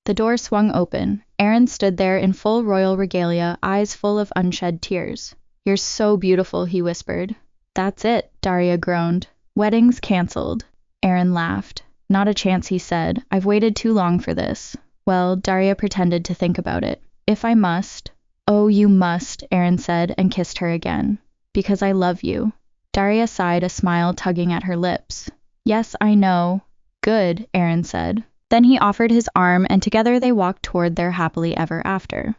The door swung open. Aaron stood there in full royal regalia, eyes full of unshed tears. You're so beautiful, he whispered. That's it, Daria groaned. Weddings cancelled. Aaron laughed. Not a chance, he said. I've waited too long for this. Well, Daria pretended to think about it. If I must. Oh, you must, Aaron said, and kissed her again. Because I love you. Daria sighed, a smile tugging at her lips. Yes, I know. Good, Aaron said. Then he offered his arm, and together they walked toward their happily ever after.